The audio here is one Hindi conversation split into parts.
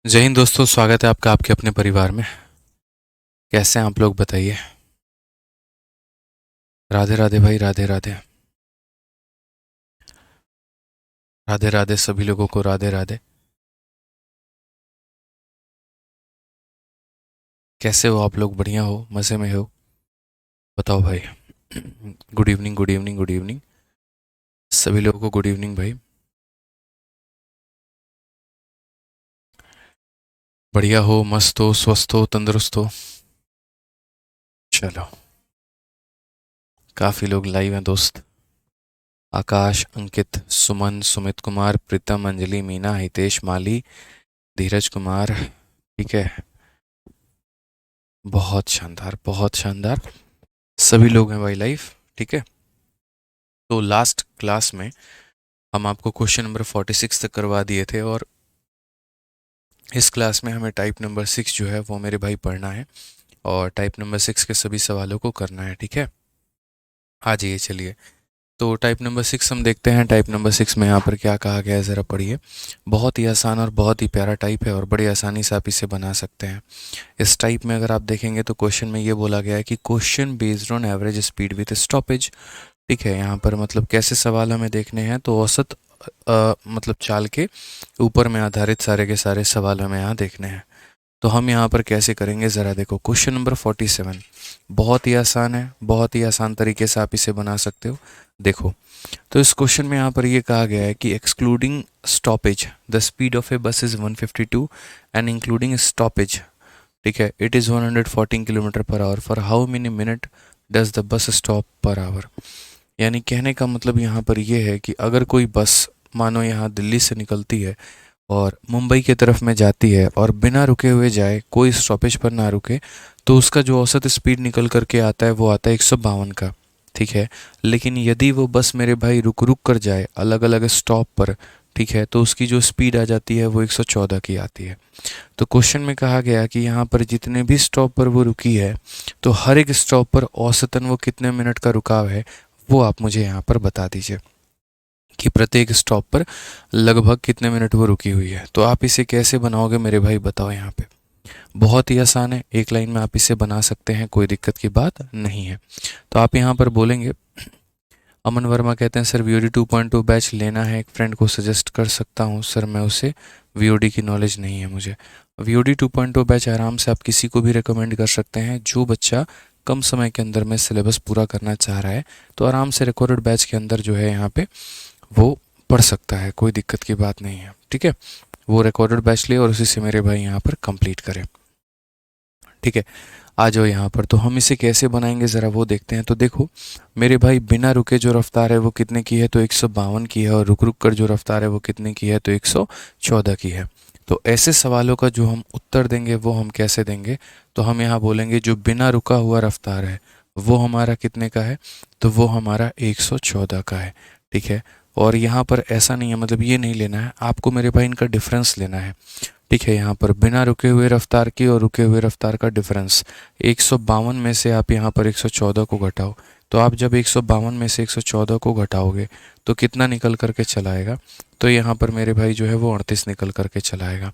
जय हिंद दोस्तों, स्वागत है आपका आपके अपने परिवार में। कैसे हैं आप लोग बताइए। राधे राधे भाई, राधे राधे। राधे राधे सभी लोगों को, राधे राधे। कैसे हो आप लोग? बढ़िया हो, मज़े में हो? बताओ भाई। Good evening, good evening, good evening. सभी लोगों को गुड इवनिंग भाई। बढ़िया हो, मस्त हो, स्वस्थ हो, तंदुरुस्त हो? चलो, काफ़ी लोग लाइव हैं दोस्त। आकाश, अंकित, सुमन, सुमित कुमार, प्रीतम, अंजलि, मीना, हितेश, माली, धीरज कुमार। ठीक है, बहुत शानदार, बहुत शानदार। सभी लोग हैं भाई लाइव। ठीक है, तो लास्ट क्लास में हम आपको क्वेश्चन नंबर 46 तक करवा दिए थे, और इस क्लास में हमें टाइप नंबर 6 जो है वो मेरे भाई पढ़ना है, और टाइप नंबर 6 के सभी सवालों को करना है। ठीक है, आ जाइए चलिए। तो टाइप नंबर 6 हम देखते हैं। टाइप नंबर 6 में यहाँ पर क्या कहा गया है, ज़रा पढ़िए। बहुत ही आसान और बहुत ही प्यारा टाइप है, और बड़ी आसानी से आप इसे बना सकते हैं। इस टाइप में अगर आप देखेंगे तो क्वेश्चन में ये बोला गया है कि question based on average speed with stoppage. ठीक है, यहाँ पर मतलब कैसे सवाल हमें देखने हैं, तो औसत मतलब चाल के ऊपर में आधारित सारे के सारे सवाल हमें यहाँ देखने हैं। तो हम यहाँ पर कैसे करेंगे, ज़रा देखो। क्वेश्चन नंबर 47 बहुत ही आसान है, बहुत ही आसान तरीके से आप इसे बना सकते हो। देखो, तो इस क्वेश्चन में यहाँ पर ये कहा गया है कि excluding stoppage the speed of ए बस इज़ 152 एंड इंक्लूडिंग स्टॉपेज, ठीक है, it is 114 kilometre per hour. For how many minute does the bus stop per hour. यानी कहने का मतलब यहाँ पर ये है कि अगर कोई बस मानो यहाँ दिल्ली से निकलती है और मुंबई की तरफ में जाती है, और बिना रुके हुए जाए, कोई स्टॉपेज पर ना रुके, तो उसका जो औसत स्पीड निकल करके आता है वो आता है 152 का। ठीक है, लेकिन यदि वो बस मेरे भाई रुक रुक कर जाए अलग अलग स्टॉप पर, ठीक है, तो उसकी जो स्पीड आ जाती है वो 114 की आती है। तो क्वेश्चन में कहा गया कि यहाँ पर जितने भी स्टॉप पर वो रुकी है, तो हर एक स्टॉप पर औसतन वो कितने मिनट का रुकाव है, वो आप मुझे यहाँ पर बता दीजिए कि प्रत्येक स्टॉप पर लगभग कितने मिनट वो रुकी हुई है। तो आप इसे कैसे बनाओगे मेरे भाई, बताओ यहाँ पे। बहुत ही आसान है, एक लाइन में आप इसे बना सकते हैं, कोई दिक्कत की बात नहीं है। तो आप यहाँ पर बोलेंगे। अमन वर्मा कहते हैं सर वीओडी 2.2 बैच लेना है, एक फ्रेंड को सजेस्ट कर सकता हूँ सर, मैं उसे वीओडी की नॉलेज नहीं है मुझे। वीओडी 2.2 बैच आराम से आप किसी को भी रिकमेंड कर सकते हैं, जो बच्चा कम समय के अंदर में सिलेबस पूरा करना चाह रहा है, तो आराम से रिकॉर्डेड बैच के अंदर जो है यहाँ पे वो पढ़ सकता है, कोई दिक्कत की बात नहीं है। ठीक है, वो रिकॉर्डेड बैच ले और उसी से मेरे भाई यहाँ पर कंप्लीट करें। ठीक है, आ जाओ यहाँ पर। तो हम इसे कैसे बनाएंगे ज़रा वो देखते हैं। तो देखो मेरे भाई, बिना रुके जो रफ्तार है वो कितने की है, तो 152 की है, और रुक रुक कर जो रफ्तार है वो कितने की है, तो 114 की है। तो ऐसे सवालों का जो हम उत्तर देंगे वो हम कैसे देंगे, तो हम यहाँ बोलेंगे जो बिना रुका हुआ रफ्तार है वो हमारा कितने का है, तो वो हमारा 114 का है। ठीक है, और यहाँ पर ऐसा नहीं है, मतलब ये नहीं लेना है आपको मेरे भाई, इनका डिफरेंस लेना है। ठीक है, यहाँ पर बिना रुके हुए रफ्तार की और रुके हुए रफ्तार का डिफरेंस 152 में से आप यहाँ पर 114 को घटाओ। तो आप जब 152 में से 114 को घटाओगे तो कितना निकल करके चलाएगा, तो यहाँ पर मेरे भाई जो है वो 38 निकल करके चलाएगा।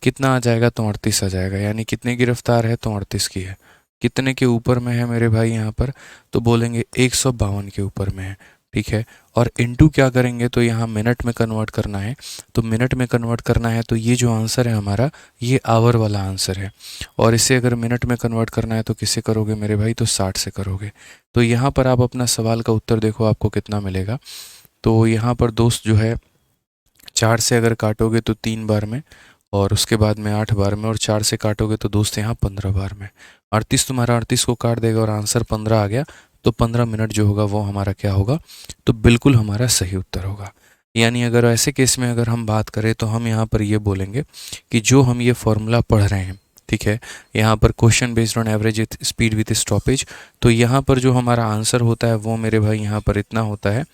कितना आ जाएगा, तो 38 आ जाएगा। यानी कितने की रफ्तार है, तो 38 की है। कितने के ऊपर में है मेरे भाई यहाँ पर, तो बोलेंगे 152 के ऊपर में है। ठीक है, और इनटू क्या करेंगे, तो यहाँ मिनट में कन्वर्ट करना है। तो मिनट में कन्वर्ट करना है, तो ये जो आंसर है हमारा, ये आवर वाला आंसर है। और इसे अगर मिनट में कन्वर्ट करना है तो किससे करोगे मेरे भाई, तो 60 से करोगे। तो यहाँ पर आप अपना सवाल का उत्तर देखो आपको कितना मिलेगा। तो यहाँ पर दोस्त जो है, 4 से अगर काटोगे तो 3 बार में, और उसके बाद में 8 बार में, और 4 से काटोगे तो दोस्त यहाँ 15 बार में। 38 तुम्हारा 38 को काट देगा और आंसर 15 आ गया। तो 15 मिनट जो होगा वो हमारा क्या होगा, तो बिल्कुल हमारा सही उत्तर होगा। यानी अगर ऐसे केस में अगर हम बात करें तो हम यहाँ पर ये बोलेंगे कि जो हम ये फॉर्मूला पढ़ रहे हैं, ठीक है, यहाँ पर question based on average speed with stoppage, तो यहाँ पर जो हमारा आंसर होता है वो मेरे भाई यहाँ पर इतना होता है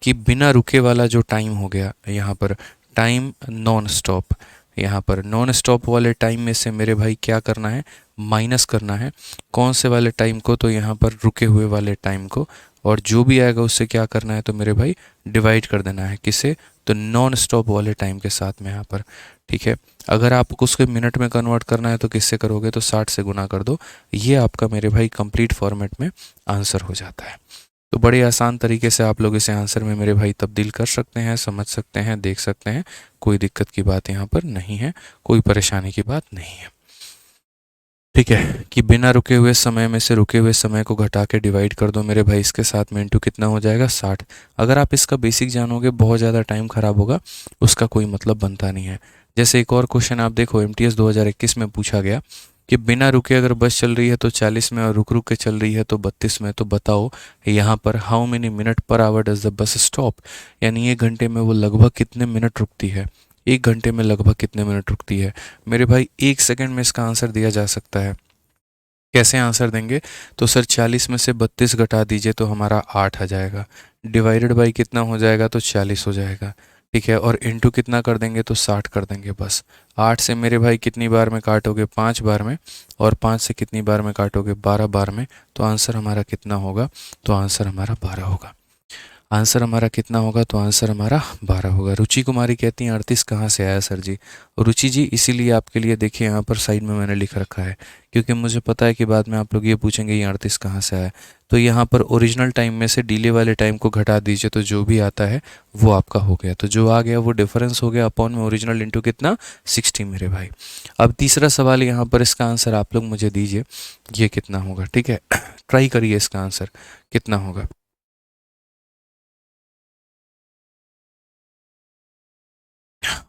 कि बिना रुके वाला जो टाइम हो गया यहाँ पर, टाइम नॉन स्टॉप, यहाँ पर नॉन स्टॉप वाले टाइम में से मेरे भाई क्या करना है, माइनस करना है। कौन से वाले टाइम को, तो यहाँ पर रुके हुए वाले टाइम को, और जो भी आएगा उससे क्या करना है, तो मेरे भाई डिवाइड कर देना है, किसे, तो नॉन स्टॉप वाले टाइम के साथ में यहाँ पर, ठीक है। अगर आपको उसको मिनट में कन्वर्ट करना है तो किससे करोगे, तो 60 से गुना कर दो। ये आपका मेरे भाई कंप्लीट फॉर्मेट में आंसर हो जाता है। तो बड़े आसान तरीके से आप लोग इसे आंसर में मेरे भाई तब्दील कर सकते हैं, समझ सकते हैं, देख सकते हैं। कोई दिक्कत की बात यहाँ पर नहीं है, कोई परेशानी की बात नहीं है, ठीक है। कि बिना रुके हुए समय में से रुके हुए समय को घटा के डिवाइड कर दो मेरे भाई इसके साथ में, इंटू कितना हो जाएगा 60। अगर आप इसका बेसिक जानोगे बहुत ज़्यादा टाइम खराब होगा, उसका कोई मतलब बनता नहीं है। जैसे एक और क्वेश्चन आप देखो, एमटीएस 2021 में पूछा गया कि बिना रुके अगर बस चल रही है तो 40 में, और रुक रुक के चल रही है तो 32 में, तो बताओ यहाँ पर how many minute per hour does the bus stop, यानी 1 घंटे में वो लगभग कितने मिनट रुकती है, 1 घंटे में लगभग कितने मिनट रुकती है। मेरे भाई 1 सेकंड में इसका आंसर दिया जा सकता है। कैसे आंसर देंगे, तो सर 40 में से 32 घटा दीजिए तो हमारा 8 आ जाएगा, डिवाइडेड बाई कितना हो जाएगा, तो 40 हो जाएगा, ठीक है। और इंटू कितना कर देंगे, तो 60 कर देंगे बस। 8 से मेरे भाई कितनी बार में काटोगे, 5 बार में, और 5 से कितनी बार में काटोगे, 12 बार में। तो आंसर हमारा कितना होगा, तो आंसर हमारा 12 होगा। आंसर हमारा कितना होगा, तो आंसर हमारा 12 होगा। रुचि कुमारी कहती हैं 38 कहाँ से आया सर जी। और रुचि जी इसीलिए आपके लिए देखिए यहाँ पर साइड में मैंने लिख रखा है, क्योंकि मुझे पता है कि बाद में आप लोग ये पूछेंगे ये 38 कहाँ से आया। तो यहाँ पर ओरिजिनल टाइम में से डिले वाले टाइम को घटा दीजिए, तो जो भी आता है वो आपका हो गया। तो जो आ गया वो डिफरेंस हो गया अपॉन में ओरिजिनल इंटू कितना 60 मेरे भाई। अब तीसरा सवाल यहाँ पर, इसका आंसर आप लोग मुझे दीजिए, ये कितना होगा, ठीक है। ट्राई करिए इसका आंसर कितना होगा।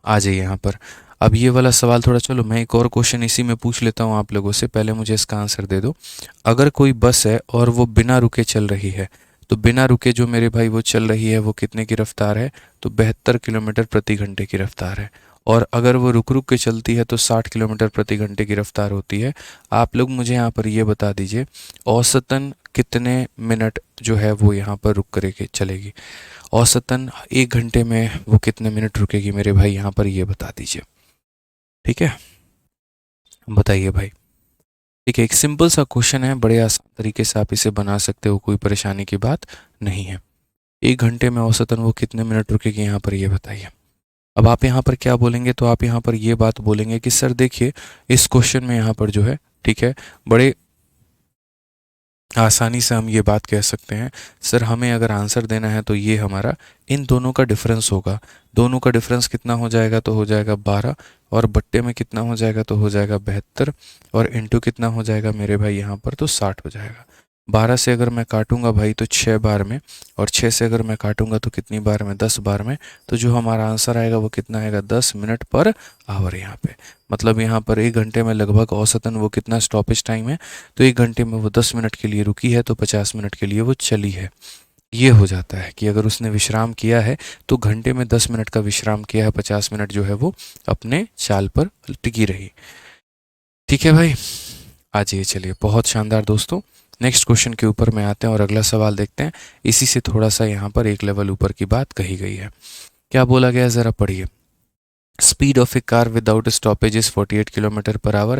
आ जाइए यहाँ पर। अब ये वाला सवाल थोड़ा, चलो मैं एक और क्वेश्चन इसी में पूछ लेता हूँ आप लोगों से, पहले मुझे इसका आंसर दे दो। अगर कोई बस है और वो बिना रुके चल रही है, तो बिना रुके जो मेरे भाई वो चल रही है वो कितने की रफ्तार है, तो 72 किलोमीटर प्रति घंटे की रफ्तार है। और अगर वो रुक रुक के चलती है तो 60 किलोमीटर प्रति घंटे की रफ्तार होती है। आप लोग मुझे यहाँ पर ये बता दीजिए औसतन कितने मिनट जो है वो यहाँ पर रुक करके चलेगी, औसतन 1 घंटे में वो कितने मिनट रुकेगी मेरे भाई, यहाँ पर ये बता दीजिए, ठीक है। बताइए भाई, ठीक है। एक सिंपल सा क्वेश्चन है, बड़े आसान तरीके से आप इसे बना सकते हो, कोई परेशानी की बात नहीं है। 1 घंटे में औसतन वो कितने मिनट रुकेगी, यहाँ पर ये बताइए। अब आप यहाँ पर क्या बोलेंगे, तो आप यहाँ पर ये बात बोलेंगे कि सर देखिए इस क्वेश्चन में यहाँ पर जो है, ठीक है, बड़े आसानी से हम ये बात कह सकते हैं, सर हमें अगर आंसर देना है तो ये हमारा इन दोनों का डिफरेंस होगा। दोनों का डिफरेंस कितना हो जाएगा, तो हो जाएगा 12, और बट्टे में कितना हो जाएगा, तो हो जाएगा 72, और इंटू कितना हो जाएगा मेरे भाई यहाँ पर, तो 60 हो जाएगा। 12 से अगर मैं काटूंगा भाई तो 6 बार में, और 6 से अगर मैं काटूंगा तो कितनी बार में, 10 बार में। तो जो हमारा आंसर आएगा वो कितना आएगा, 10 मिनट पर आवर यहाँ पे। मतलब यहाँ पर 1 घंटे में लगभग औसतन वो कितना स्टॉपेज टाइम है, तो 1 घंटे में वो 10 मिनट के लिए रुकी है, तो 50 मिनट के लिए वो चली है। ये हो जाता है कि अगर उसने विश्राम किया है तो घंटे में 10 मिनट का विश्राम किया है, 50 मिनट जो है वो अपने चाल पर टिकी रही। ठीक है भाई, आ जाइए, चलिए बहुत शानदार दोस्तों। नेक्स्ट क्वेश्चन के ऊपर में आते हैं और अगला सवाल देखते हैं। इसी से थोड़ा सा यहाँ पर एक लेवल ऊपर की बात कही गई है। क्या बोला गया है, ज़रा पढ़िए। Speed of a car without a stoppage is 48 km per hour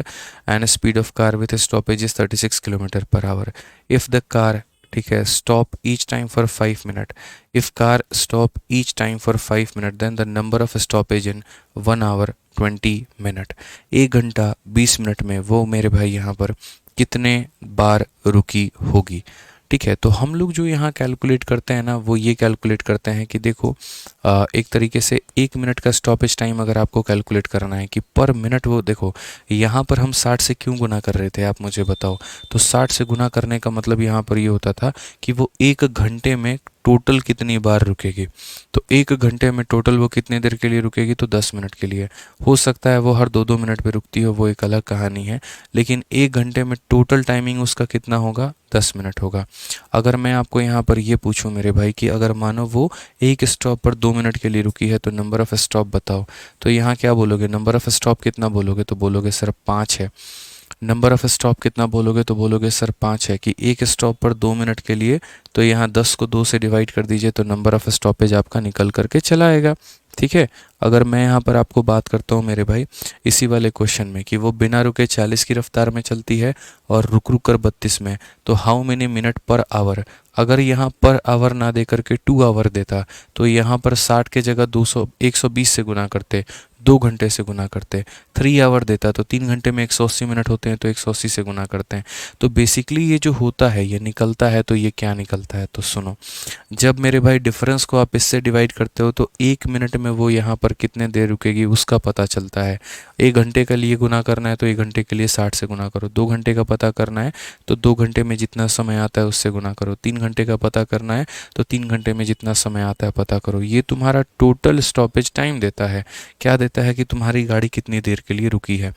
and speed of car with a stoppage is 36 km per hour. If the car, ठीक है, stop each time for 5 minutes. If car stop each time for 5 minutes, then the number of stoppage in 1 hour 20 minute. 1 घंटा 20 मिनट में वो मेरे भाई यहाँ पर कितने बार रुकी होगी। ठीक है, तो हम लोग जो यहाँ कैलकुलेट करते हैं ना, वो ये कैलकुलेट करते हैं कि देखो एक तरीके से 1 मिनट का स्टॉपेज टाइम अगर आपको कैलकुलेट करना है कि पर मिनट, वो देखो यहाँ पर हम 60 से क्यों गुना कर रहे थे आप मुझे बताओ। तो 60 से गुना करने का मतलब यहाँ पर ये होता था कि वो 1 घंटे में टोटल कितनी बार रुकेगी। तो 1 घंटे में टोटल वो कितने देर के लिए रुकेगी, तो 10 मिनट के लिए। हो सकता है वो हर 2-2 मिनट पे रुकती हो, वो एक अलग कहानी है, लेकिन 1 घंटे में टोटल टाइमिंग उसका कितना होगा, 10 मिनट होगा। अगर मैं आपको यहाँ पर ये पूछूं मेरे भाई कि अगर मानो वो एक स्टॉप पर 2 मिनट के लिए रुकी है, तो नंबर ऑफ़ स्टॉप बताओ। तो यहाँ क्या बोलोगे, नंबर ऑफ़ स्टॉप कितना बोलोगे, तो बोलोगे सर 5 है। नंबर ऑफ़ स्टॉप कितना बोलोगे, तो बोलोगे सर 5 है। कि एक स्टॉप पर 2 मिनट के लिए, तो यहाँ 10 को 2 से डिवाइड कर दीजिए, तो नंबर ऑफ़ स्टॉपेज आपका निकल करके चला आएगा। ठीक है, अगर मैं यहाँ पर आपको बात करता हूँ मेरे भाई इसी वाले क्वेश्चन में कि वो बिना रुके 40 की रफ्तार में चलती है और रुक रुक कर 32 में, तो how many minute per hour. अगर यहाँ पर आवर ना दे करके 2 आवर देता तो यहाँ पर 60 के जगह 120 से गुना करते, 2 घंटे से गुना करते। 3 आवर देता तो 3 घंटे में 180 मिनट होते हैं तो 180 से गुना करते हैं। तो बेसिकली ये जो होता है ये निकलता है, तो ये क्या निकलता है, तो सुनो। जब मेरे भाई डिफरेंस को आप इससे डिवाइड करते हो तो 1 मिनट में वो यहाँ पर कितने देर रुकेगी उसका पता चलता है। 1 घंटे के लिए गुना करना है तो 1 घंटे के लिए 60 से गुना करो। 2 घंटे का पता करना है तो 2 घंटे में जितना समय आता है उससे गुना करो। 3 घंटे का पता करना है तो 3 घंटे में जितना समय आता है पता करो। ये तुम्हारा टोटल स्टॉपेज टाइम देता है। क्या देता है कि तुम्हारी गाड़ी कितनी देर के लिए रुकी है।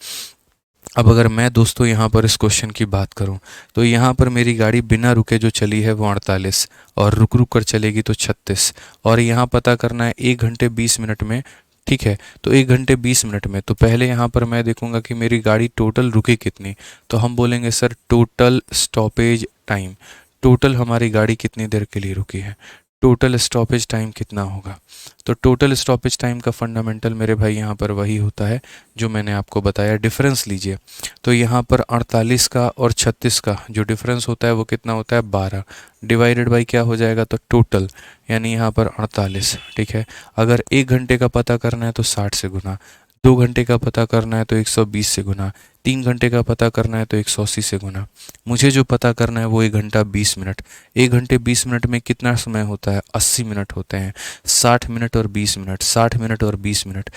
अब अगर मैं दोस्तों यहाँ पर इस क्वेश्चन की बात करूँ तो यहाँ पर मेरी गाड़ी बिना रुके जो चली है वो 48 और रुक रुक कर चलेगी तो 36, और यहाँ पता करना है 1 घंटे 20 मिनट में। ठीक है, तो 1 घंटे 20 मिनट में तो पहले यहाँ पर मैं देखूंगा कि मेरी गाड़ी टोटल रुकी कितनी, तो हम बोलेंगे sir total stoppage time. Total हमारी गाड़ी कितनी देर के लिए रुकी है, टोटल स्टॉपेज टाइम कितना होगा। तो टोटल स्टॉपेज टाइम का फंडामेंटल मेरे भाई यहाँ पर वही होता है जो मैंने आपको बताया। डिफरेंस लीजिए तो यहाँ पर 48 का और 36 का जो डिफरेंस होता है वो कितना होता है 12, डिवाइडेड बाई क्या हो जाएगा तो टोटल, यानी यहाँ पर 48। ठीक है, अगर 1 घंटे का पता करना है तो 60 से गुना, 2 घंटे का पता करना है तो 120 से गुना, 3 घंटे का पता करना है तो 180 से गुना। मुझे जो पता करना है वो 1 घंटा 20 मिनट। 1 घंटे 20 मिनट में कितना समय होता है 80 मिनट होते हैं। 60 मिनट और 20 मिनट, 60 मिनट और 20 मिनट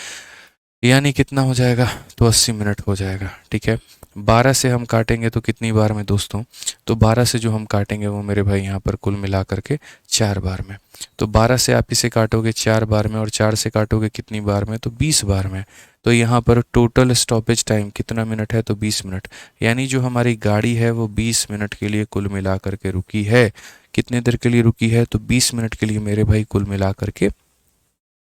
यानी कितना हो जाएगा तो 80 मिनट हो जाएगा। ठीक है, 12 से हम काटेंगे तो कितनी बार में दोस्तों, तो 12 से जो हम काटेंगे वो मेरे भाई यहाँ पर कुल मिला करके 4 बार में। तो 12 से आप इसे काटोगे 4 बार में और 4 से काटोगे कितनी बार में तो 20 बार में। तो यहाँ पर टोटल स्टॉपेज टाइम कितना मिनट है तो 20 मिनट, यानी जो हमारी गाड़ी है वो 20 मिनट के लिए कुल मिला करके रुकी है। कितने देर के लिए रुकी है तो 20 मिनट के लिए मेरे भाई कुल मिला करके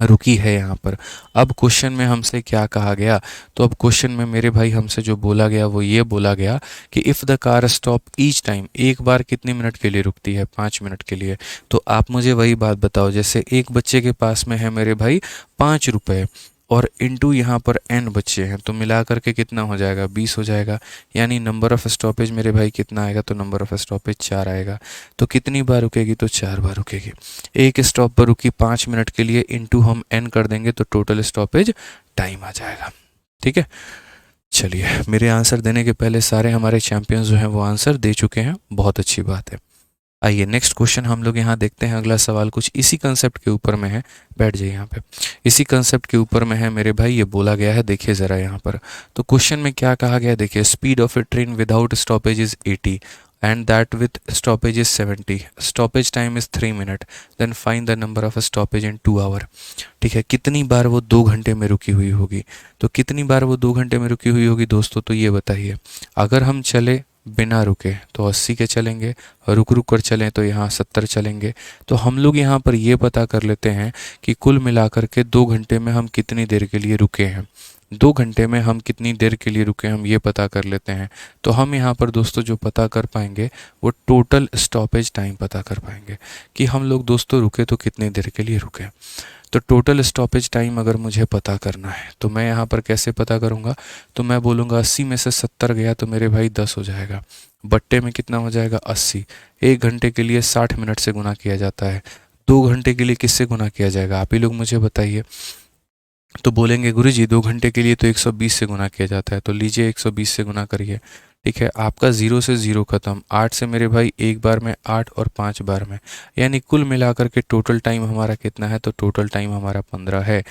रुकी है यहाँ पर। अब क्वेश्चन में हमसे क्या कहा गया, तो अब क्वेश्चन में मेरे भाई हमसे जो बोला गया वो ये बोला गया कि if the car stop each time, एक बार कितने मिनट के लिए रुकती है 5 मिनट के लिए। तो आप मुझे वही बात बताओ, जैसे एक बच्चे के पास में है मेरे भाई 5 रुपये और इनटू यहाँ पर n बच्चे हैं तो मिला करके कितना हो जाएगा 20 हो जाएगा, यानी नंबर ऑफ़ स्टॉपेज मेरे भाई कितना आएगा तो नंबर ऑफ़ स्टॉपेज 4 आएगा। तो कितनी बार रुकेगी तो 4 बार रुकेगी। एक स्टॉप पर रुकी 5 मिनट के लिए, इनटू हम n कर देंगे तो टोटल स्टॉपेज टाइम आ जाएगा। ठीक है, चलिए मेरे आंसर देने के पहले सारे हमारे चैंपियंस जो हैं वो आंसर दे चुके हैं, बहुत अच्छी बात है। आइए नेक्स्ट क्वेश्चन हम लोग यहाँ देखते हैं। अगला सवाल कुछ इसी कंसेप्ट के ऊपर में है, बैठ जाइए यहाँ पे। इसी कंसेप्ट के ऊपर में है मेरे भाई, ये बोला गया है, देखिए ज़रा यहाँ पर। तो क्वेश्चन में क्या कहा गया देखिए, speed of A train without stoppage is 80 and that with stoppage is 70, stoppage time is 3 minute, then find the number of stoppage in 2 hour। ठीक है, कितनी बार वो 2 घंटे में रुकी हुई होगी, तो कितनी बार वो 2 घंटे में रुकी हुई होगी दोस्तों, तो ये बताइए। अगर हम चले बिना रुके तो 80 के चलेंगे, रुक रुक कर चलें तो यहाँ 70 चलेंगे। तो हम लोग यहाँ पर ये पता कर लेते हैं कि कुल मिलाकर के 2 घंटे में हम कितनी देर के लिए रुके हैं। 2 घंटे में हम कितनी देर के लिए रुके हम ये पता कर लेते हैं। तो हम यहाँ पर दोस्तों जो पता कर पाएंगे वो टोटल स्टॉपेज टाइम पता कर पाएंगे कि हम लोग दोस्तों रुके तो कितनी देर के लिए रुके। तो टोटल स्टॉपेज टाइम अगर मुझे पता करना है तो मैं यहाँ पर कैसे पता करूँगा, तो मैं बोलूँगा 80 में से 70 गया तो मेरे भाई 10 हो जाएगा, बट्टे में कितना हो जाएगा 80। 1 घंटे के लिए 60 मिनट से गुना किया जाता है, 2 घंटे के लिए किससे गुना किया जाएगा, आप ही लोग मुझे बताइए। तो बोलेंगे गुरुजी 2 घंटे के लिए तो 120 से गुना किया जाता है, तो लीजिए 120 से गुना करिए। ठीक है, आपका 0 से 0 खत्म, 8 से मेरे भाई एक बार में 8 और 5 बार में, यानी कुल मिलाकर के टोटल टाइम हमारा कितना है, तो टोटल टाइम हमारा 15 है।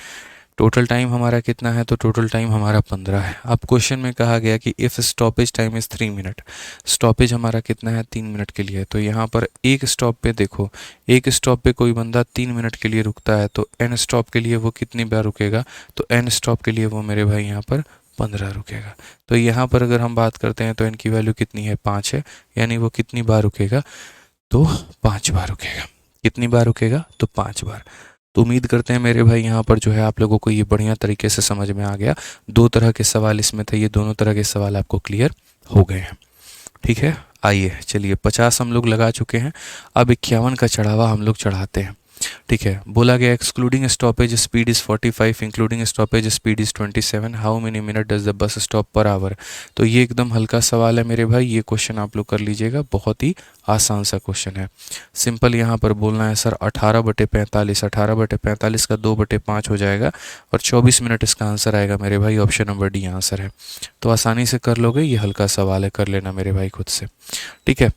टोटल टाइम हमारा कितना है, तो टोटल टाइम हमारा 15 है। अब क्वेश्चन में कहा गया कि if stoppage time is 3 minute, stoppage हमारा कितना है 3 मिनट के लिए। तो यहाँ पर एक स्टॉप पे देखो, एक स्टॉप पे कोई बंदा 3 मिनट के लिए रुकता है तो n स्टॉप के लिए वो कितनी बार रुकेगा, तो n स्टॉप के लिए वो मेरे भाई यहाँ पर 15 रुकेगा। तो यहाँ पर अगर हम बात करते हैं तो n की वैल्यू कितनी है 5 है, यानी वो कितनी बार रुकेगा, तो 5 बार रुकेगा। कितनी बार रुकेगा, तो 5 बार। तो उम्मीद करते हैं मेरे भाई यहाँ पर जो है आप लोगों को ये बढ़िया तरीके से समझ में आ गया। 2 तरह के सवाल इसमें थे, ये दोनों तरह के सवाल आपको क्लियर हो गए हैं। ठीक है, आइए चलिए 50 हम लोग लगा चुके हैं, अब 51 का चढ़ावा हम लोग चढ़ाते हैं। ठीक है, बोला गया excluding stoppage speed is 45, including stoppage speed is 27, how many minute does the bus stop per hour. तो ये एकदम हल्का सवाल है मेरे भाई, ये क्वेश्चन आप लोग कर लीजिएगा, बहुत ही आसान सा क्वेश्चन है। सिंपल यहाँ पर बोलना है सर 18/45, 18/45 का 2/5 हो जाएगा और 24 मिनट इसका आंसर आएगा मेरे भाई, ऑप्शन नंबर डी आंसर है। तो आसानी से कर लोगे, ये हल्का सवाल है, कर लेना मेरे भाई खुद से। ठीक है,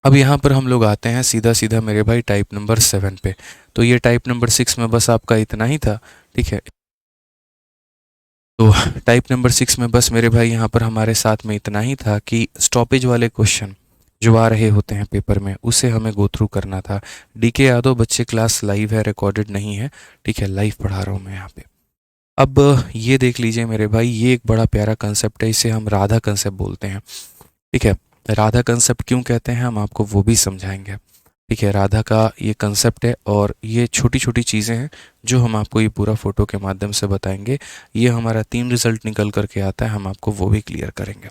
अब यहाँ पर हम लोग आते हैं सीधा सीधा मेरे भाई टाइप नंबर 7 पे। तो ये टाइप नंबर 6 में बस आपका इतना ही था। ठीक है, तो टाइप नंबर 6 में बस मेरे भाई यहाँ पर हमारे साथ में इतना ही था कि स्टॉपेज वाले क्वेश्चन जो आ रहे होते हैं पेपर में उसे हमें गो थ्रू करना था। डीके यादव बच्चे क्लास लाइव है, रिकॉर्डेड नहीं है। ठीक है, लाइव पढ़ा रहा हूँ मैं यहाँ पे। अब ये देख लीजिए मेरे भाई, ये एक बड़ा प्यारा कंसेप्ट है, इसे हम राधा कंसेप्ट बोलते हैं। ठीक है, राधा कंसेप्ट क्यों कहते हैं हम आपको वो भी समझाएंगे। ठीक है, राधा का ये कंसेप्ट है और ये छोटी छोटी चीज़ें हैं जो हम आपको ये पूरा फोटो के माध्यम से बताएंगे। ये हमारा 3 रिजल्ट निकल करके आता है, हम आपको वो भी क्लियर करेंगे।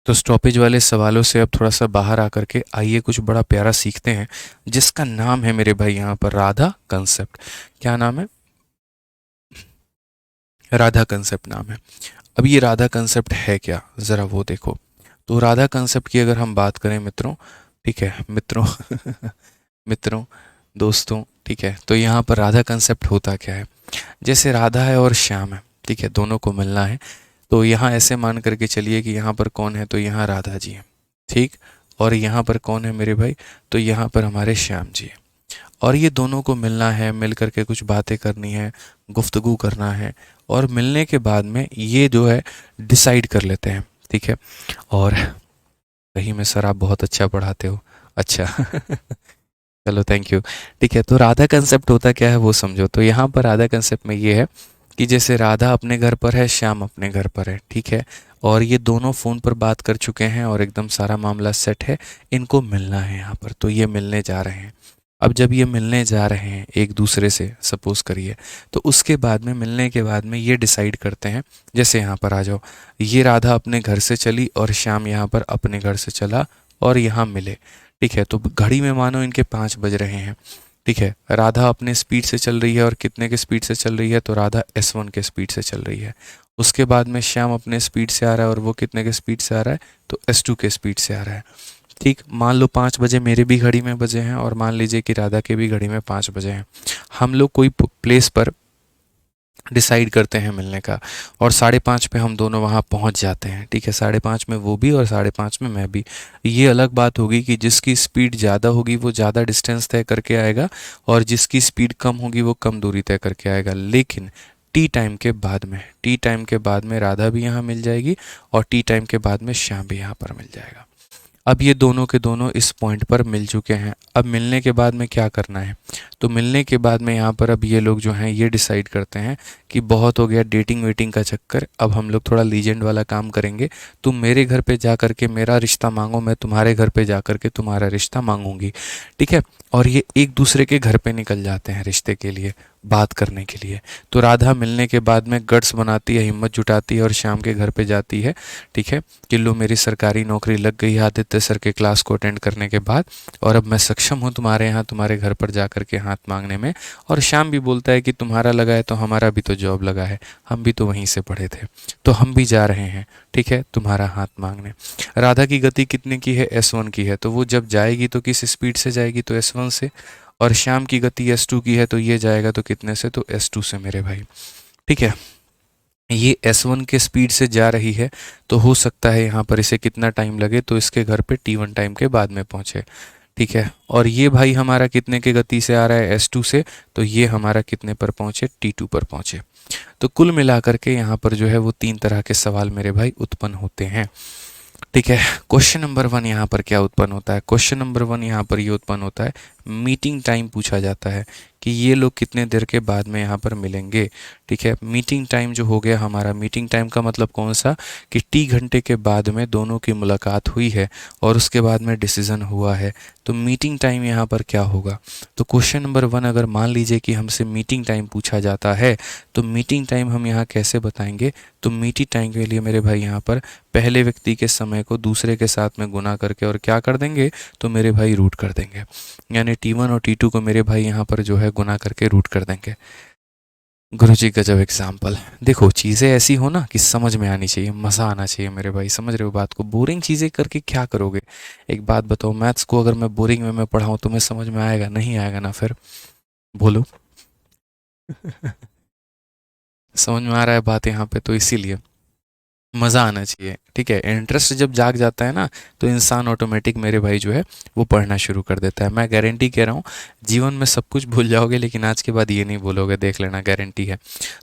तो स्टॉपेज वाले सवालों से अब थोड़ा सा बाहर आकर के आइए कुछ बड़ा प्यारा सीखते हैं, जिसका नाम है मेरे भाई यहाँ पर राधा कंसेप्ट। क्या नाम है? राधा कंसेप्ट नाम है। अब ये राधा कंसेप्ट है क्या, ज़रा वो देखो। तो राधा कंसेप्ट की अगर हम बात करें मित्रों, ठीक है मित्रों मित्रों, दोस्तों, ठीक है, तो यहाँ पर राधा कंसेप्ट होता क्या है। जैसे राधा है और श्याम है, ठीक है, दोनों को मिलना है। तो यहाँ ऐसे मान करके चलिए कि यहाँ पर कौन है, तो यहाँ राधा जी हैं, ठीक। और यहाँ पर कौन है मेरे भाई, तो यहाँ पर हमारे श्याम जी हैं। और ये दोनों को मिलना है, मिल करके कुछ बातें करनी है, गुफ्तगू करना है, और मिलने के बाद में ये जो है डिसाइड कर लेते हैं। ठीक है, और कहीं में सर आप बहुत अच्छा पढ़ाते हो, अच्छा चलो थैंक यू। ठीक है, तो राधा कंसेप्ट होता क्या है वो समझो। तो यहाँ पर राधा कंसेप्ट में ये है कि जैसे राधा अपने घर पर है, श्याम अपने घर पर है, ठीक है, और ये दोनों फ़ोन पर बात कर चुके हैं और एकदम सारा मामला सेट है, इनको मिलना है यहाँ पर। तो ये मिलने जा रहे हैं। अब जब ये मिलने जा रहे हैं एक दूसरे से, सपोज़ करिए, तो उसके बाद में मिलने के बाद में ये डिसाइड करते हैं। जैसे यहाँ पर आ जाओ, ये राधा अपने घर से चली और श्याम यहाँ पर अपने घर से चला और यहाँ मिले। ठीक है, तो घड़ी में मानो इनके 5 बज रहे हैं। ठीक है, राधा अपने स्पीड से चल रही है और कितने के स्पीड से चल रही है, तो राधा S1 के स्पीड से चल रही है। उसके बाद में श्याम अपने स्पीड से आ रहा है और वो कितने के स्पीड से आ रहा है, तो S2 के स्पीड से आ रहा है। ठीक, मान लो 5 बजे मेरे भी घड़ी में बजे हैं और मान लीजिए कि राधा के भी घड़ी में 5 बजे हैं। हम लोग कोई प्लेस पर डिसाइड करते हैं मिलने का, और 5:30 पे हम दोनों वहाँ पहुँच जाते हैं। ठीक है, 5:30 में वो भी और 5:30 में मैं भी। ये अलग बात होगी कि जिसकी स्पीड ज़्यादा होगी वो ज़्यादा डिस्टेंस तय करके आएगा और जिसकी स्पीड कम होगी वो कम दूरी तय करके आएगा। लेकिन टी टाइम के बाद में, टी टाइम के बाद में राधा भी यहाँ मिल जाएगी और टी टाइम के बाद में श्याम भी यहाँ पर मिल जाएगा। अब ये दोनों के दोनों इस पॉइंट पर मिल चुके हैं। अब मिलने के बाद में क्या करना है, तो मिलने के बाद में यहाँ पर अब ये लोग जो हैं ये डिसाइड करते हैं कि बहुत हो गया डेटिंग वेटिंग का चक्कर, अब हम लोग थोड़ा लीजेंड वाला काम करेंगे। तुम मेरे घर पे जा कर के मेरा रिश्ता मांगो, मैं तुम्हारे घर पे जा कर के तुम्हारा रिश्ता मांगूंगी। ठीक है, और ये एक दूसरे के घर पे निकल जाते हैं रिश्ते के लिए, बात करने के लिए। तो राधा मिलने के बाद में गट्स बनाती है, हिम्मत जुटाती है और श्याम के घर पे जाती है। ठीक है, कि लो मेरी सरकारी नौकरी लग गई है आदित्य सर के क्लास को अटेंड करने के बाद, और अब मैं सक्षम हूँ तुम्हारे यहाँ तुम्हारे घर पर जा कर के हाथ मांगने में। और श्याम भी बोलता है कि तुम्हारा लगा है तो हमारा भी तो जॉब लगा है, हम भी तो वहीं से पढ़े थे, तो हम भी जा रहे हैं। ठीक है, तुम्हारा हाथ मांगने। राधा की गति कितने की है, S1 की है, तो वो जब जाएगी तो किस स्पीड से जाएगी, तो S1 से। और श्याम की गति S2 की है, तो ये जाएगा तो कितने से, तो S2 से मेरे भाई। ठीक है, ये S1 के स्पीड से जा रही है, तो हो सकता है यहाँ पर इसे कितना टाइम लगे, तो इसके घर पे T1 टाइम के बाद में पहुँचे। ठीक है, और ये भाई हमारा कितने के गति से आ रहा है, S2 से, तो ये हमारा कितने पर पहुँचे, T2 पर पहुँचे। तो कुल मिलाकर के यहाँ पर जो है वो 3 तरह के सवाल मेरे भाई उत्पन्न होते हैं। ठीक है, क्वेश्चन नंबर 1 यहाँ पर क्या उत्पन्न होता है, क्वेश्चन नंबर 1 यहाँ पर ये उत्पन्न होता है, मीटिंग टाइम पूछा जाता है कि ये लोग कितने देर के बाद में यहाँ पर मिलेंगे। ठीक है, मीटिंग टाइम जो हो गया हमारा, मीटिंग टाइम का मतलब कौन सा, कि टी घंटे के बाद में दोनों की मुलाकात हुई है और उसके बाद में डिसीजन हुआ है। तो मीटिंग टाइम यहाँ पर क्या होगा। तो क्वेश्चन नंबर 1 अगर मान लीजिए कि हमसे मीटिंग टाइम पूछा जाता है तो मीटिंग टाइम हम यहाँ कैसे बताएंगे। तो मीटिंग टाइम के लिए मेरे भाई यहाँ पर पहले व्यक्ति के समय को दूसरे के साथ में गुना करके और क्या कर देंगे, तो मेरे भाई रूट कर देंगे, यानी T1 और T2 को मेरे भाई यहाँ पर जो है गुना करके रूट कर देंगे। गुरुजी गजब एग्जाम्पल। देखो चीज़ें ऐसी हो ना कि समझ में आनी चाहिए, मज़ा आना चाहिए मेरे भाई, समझ रहे हो बात को। बोरिंग चीज़ें करके क्या करोगे। एक बात बताओ, मैथ्स को अगर मैं बोरिंग वे में पढ़ाऊँ तुम्हें समझ में आएगा, नहीं आएगा ना, फिर बोलो। समझ में आ रहा है बात यहाँ पे, तो इसीलिए मज़ा आना चाहिए। ठीक है, इंटरेस्ट जब जाग जाता है ना तो इंसान ऑटोमेटिक मेरे भाई जो है वो पढ़ना शुरू कर देता है। मैं गारंटी कह रहा हूँ, जीवन में सब कुछ भूल जाओगे लेकिन आज के बाद ये नहीं भूलोगे, देख लेना, गारंटी है।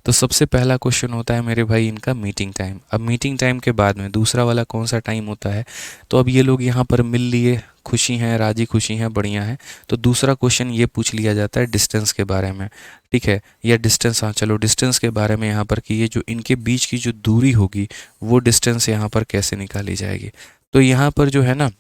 तो सबसे पहला क्वेश्चन होता है मेरे भाई इनका मीटिंग टाइम। अब मीटिंग टाइम के बाद में दूसरा वाला कौन सा टाइम होता है। तो अब ये लोग यहाँ पर मिल लिए, खुशी हैं, राजी खुशी हैं, बढ़िया है। तो दूसरा क्वेश्चन ये पूछ लिया जाता है डिस्टेंस के बारे में। ठीक है, या डिस्टेंस, हाँ चलो डिस्टेंस के बारे में यहाँ पर कि ये जो इनके बीच की जो दूरी होगी वो डिस्टेंस यहाँ पर कैसे निकाली जाएगी। तो यहाँ पर जो है ना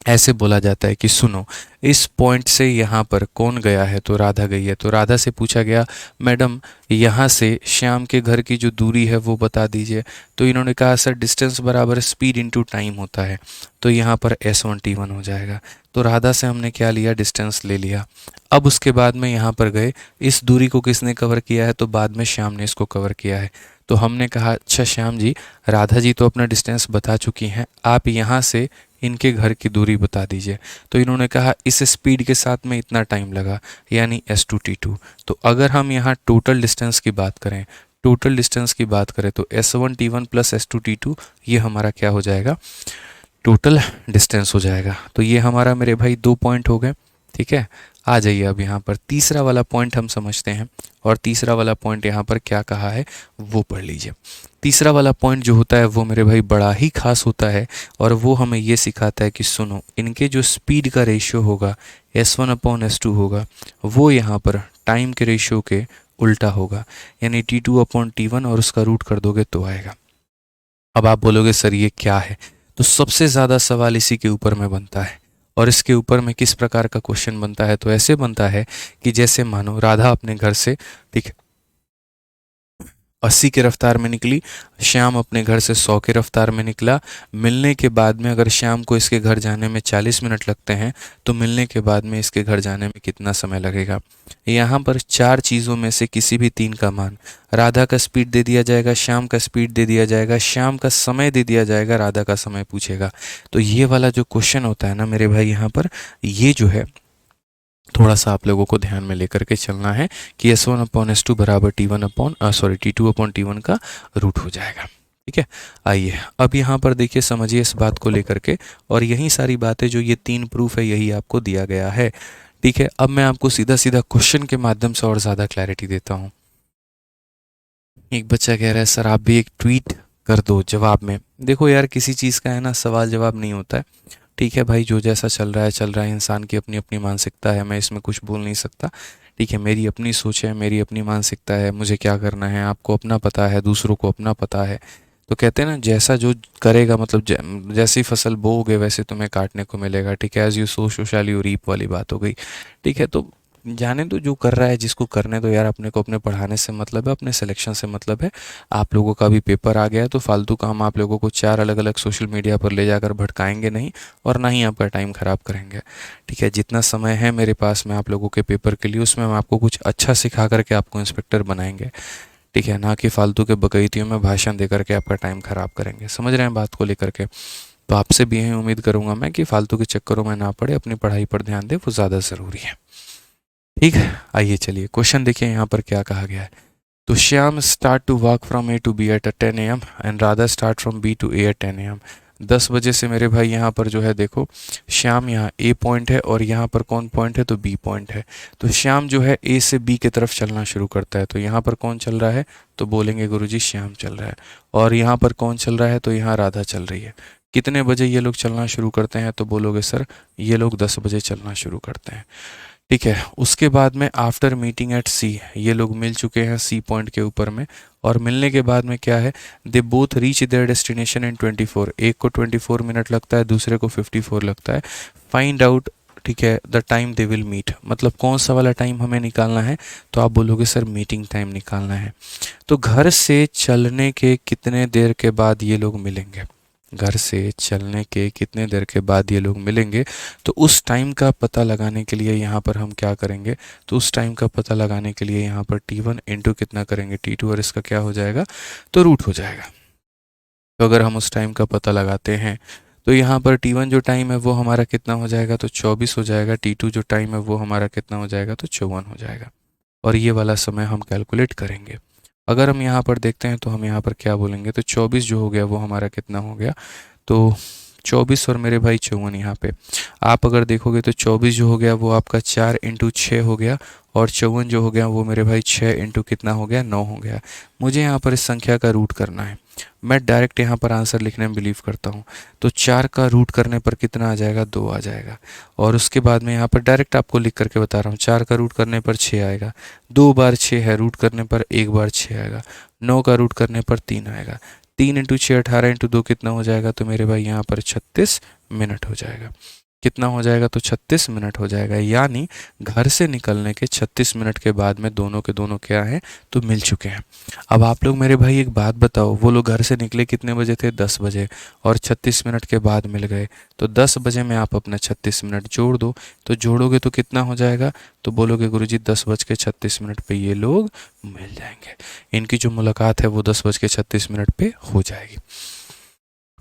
ऐसे बोला जाता है कि सुनो, इस पॉइंट से यहाँ पर कौन गया है, तो राधा गई है। तो राधा से पूछा गया मैडम यहाँ से श्याम के घर की जो दूरी है वो बता दीजिए। तो इन्होंने कहा सर डिस्टेंस बराबर स्पीड इनटू टाइम होता है। तो यहाँ पर S1T1 हो जाएगा। तो राधा से हमने क्या लिया, डिस्टेंस ले लिया। अब उसके बाद में यहाँ पर गए, इस दूरी को किसने कवर किया है, तो बाद में श्याम ने इसको कवर किया है। तो हमने कहा अच्छा श्याम जी, राधा जी तो अपना डिस्टेंस बता चुकी हैं, आप यहाँ से इनके घर की दूरी बता दीजिए। तो इन्होंने कहा इस स्पीड के साथ में इतना टाइम लगा, यानी S2T2। तो अगर हम यहाँ टोटल डिस्टेंस की बात करें, टोटल डिस्टेंस की बात करें तो S1T1 प्लस S2T2 ये हमारा क्या हो जाएगा, टोटल डिस्टेंस हो जाएगा। तो ये हमारा मेरे भाई 2 पॉइंट हो गए। ठीक है, आ जाइए अब यहाँ पर तीसरा वाला पॉइंट हम समझते हैं। और तीसरा वाला पॉइंट यहाँ पर क्या कहा है वो पढ़ लीजिए। तीसरा वाला पॉइंट जो होता है वो मेरे भाई बड़ा ही खास होता है और वो हमें ये सिखाता है कि सुनो, इनके जो स्पीड का रेशियो होगा S1/S2 होगा, वो यहाँ पर टाइम के रेशियो के उल्टा होगा, यानी T2/T1 और उसका रूट कर दोगे तो आएगा। अब आप बोलोगे सर ये क्या है। तो सबसे ज़्यादा सवाल इसी के ऊपर में बनता है। और इसके ऊपर में किस प्रकार का क्वेश्चन बनता है, तो ऐसे बनता है कि जैसे मानो राधा अपने घर से, ठीक 80 की रफ्तार में निकली, श्याम अपने घर से 100 की रफ्तार में निकला। मिलने के बाद में अगर श्याम को इसके घर जाने में 40 मिनट लगते हैं तो मिलने के बाद में इसके घर जाने में कितना समय लगेगा। यहाँ पर 4 चीज़ों में से किसी भी 3 का मान, राधा का स्पीड दे दिया जाएगा, श्याम का स्पीड दे दिया जाएगा, श्याम का समय दे दिया जाएगा, राधा का समय पूछेगा। तो ये वाला जो क्वेश्चन होता है ना मेरे भाई, यहाँ पर ये जो है थोड़ा सा आप लोगों को ध्यान में लेकर के चलना है कि S1/S2 बराबर T2/T1 का रूट हो जाएगा। ठीक है, आइए अब यहाँ पर देखिए, समझिए इस बात को लेकर के, और यही सारी बातें जो ये 3 प्रूफ है यही आपको दिया गया है। ठीक है, अब मैं आपको सीधा सीधा क्वेश्चन के माध्यम से और ज़्यादा क्लैरिटी देता हूँ। एक बच्चा कह रहा है सर आप भी एक ट्वीट कर दो जवाब में। देखो यार, किसी चीज़ का है ना सवाल जवाब नहीं होता है। ठीक है भाई, जो जैसा चल रहा है चल रहा है, इंसान की अपनी अपनी मानसिकता है, मैं इसमें कुछ बोल नहीं सकता। ठीक है, मेरी अपनी सोच है, मेरी अपनी मानसिकता है, मुझे क्या करना है आपको अपना पता है, दूसरों को अपना पता है। तो कहते हैं ना जैसा जो करेगा, मतलब जैसी फसल बोओगे वैसे तुम्हें काटने को मिलेगा। ठीक है, as you sow so shall you reap वाली बात हो गई। ठीक है, तो जाने दो जो कर रहा है, जिसको करने दो यार। अपने को अपने पढ़ाने से मतलब है, अपने सिलेक्शन से मतलब है। आप लोगों का भी पेपर आ गया है तो फालतू काम आप लोगों को 4 अलग अलग सोशल मीडिया पर ले जाकर भटकाएंगे नहीं, और ना ही आपका टाइम ख़राब करेंगे। ठीक है, जितना समय है मेरे पास में आप लोगों के पेपर के लिए, उसमें हम आपको कुछ अच्छा सिखा करके आपको इंस्पेक्टर बनाएंगे। ठीक है, ना कि फालतू के बकैतियों में भाषण दे करके आपका टाइम ख़राब करेंगे। समझ रहे हैं बात को लेकर के। तो आपसे भी यही उम्मीद करूँगा मैं कि फालतू के चक्करों में ना पड़े, अपनी पढ़ाई पर ध्यान दें, वो ज़्यादा ज़रूरी है। ठीक है, आइए चलिए क्वेश्चन देखिए यहाँ पर क्या कहा गया है। तो Shyam start to walk from A to B at 10 AM and Radha start from B to A at 10 AM। 10 बजे से मेरे भाई यहाँ पर जो है देखो, श्याम यहाँ A पॉइंट है और यहाँ पर कौन पॉइंट है, तो B पॉइंट है। तो श्याम जो है A से B की तरफ चलना शुरू करता है। तो यहाँ पर कौन चल रहा है, तो बोलेंगे गुरुजी श्याम चल रहा है। और यहाँ पर कौन चल रहा है, तो यहाँ राधा चल रही है। कितने बजे ये लोग चलना शुरू करते हैं, तो बोलोगे सर ये लोग 10 बजे चलना शुरू करते हैं। ठीक है। उसके बाद में आफ्टर मीटिंग एट सी, ये लोग मिल चुके हैं सी पॉइंट के ऊपर में, और मिलने के बाद में क्या है, they both reach there destination in 24, एक को 24 मिनट लगता है, दूसरे को 54 लगता है। फाइंड आउट, ठीक है, the time they will meet, मतलब कौन सा वाला टाइम हमें निकालना है, तो आप बोलोगे सर मीटिंग टाइम निकालना है। तो घर से चलने के कितने देर के बाद ये लोग मिलेंगे, घर से चलने के कितने देर के बाद ये लोग मिलेंगे, तो उस टाइम का पता लगाने के लिए यहाँ पर हम क्या करेंगे, तो उस टाइम का पता लगाने के लिए यहाँ पर T1 इंटू कितना करेंगे T2, और इसका क्या हो जाएगा, तो रूट हो जाएगा। तो अगर हम उस टाइम का पता लगाते हैं तो यहाँ पर T1 जो टाइम है वो हमारा कितना हो जाएगा, तो 24 हो जाएगा। T2 जो टाइम है वो हमारा कितना हो जाएगा, तो 54 हो जाएगा। और ये वाला समय हम कैलकुलेट करेंगे। अगर हम यहाँ पर देखते हैं तो हम यहाँ पर क्या बोलेंगे, तो 24 जो हो गया वो हमारा कितना हो गया, तो 24 और मेरे भाई 54 यहाँ पे आप अगर देखोगे तो 24 जो हो गया वो आपका 4 इंटू 6 हो गया, और 54 जो हो गया वो मेरे भाई 6 इंटू कितना हो गया, 9 हो गया। मुझे यहाँ पर इस संख्या का रूट करना है, मैं डायरेक्ट यहाँ पर आंसर लिखने में बिलीव करता हूँ। तो 4 का रूट करने पर कितना आ जाएगा, 2 आ जाएगा। और उसके बाद में यहाँ पर डायरेक्ट आपको लिख करके बता रहा हूँ, 4 का रूट करने पर 6 आएगा, 2 बार 6 है, रूट करने पर 1 बार 6 आएगा, 9 का रूट करने पर 3 आएगा, 3 इंटू 6 18 इंटू 2 कितना हो जाएगा, तो मेरे भाई यहाँ पर 36 मिनट हो जाएगा। कितना हो जाएगा, तो 36 मिनट हो जाएगा। यानी घर से निकलने के 36 मिनट के बाद में दोनों के दोनों क्या हैं, तो मिल चुके हैं। अब आप लोग मेरे भाई एक बात बताओ, वो लोग घर से निकले कितने बजे थे, 10 बजे, और 36 मिनट के बाद मिल गए। तो 10 बजे में आप अपना 36 मिनट जोड़ दो, तो जोड़ोगे तो कितना हो जाएगा, तो बोलोगे गुरुजी 10 बज के 36 मिनट पे ये लोग मिल जाएंगे। इनकी जो मुलाकात है वो 10 बज के 36 मिनट पे हो जाएगी।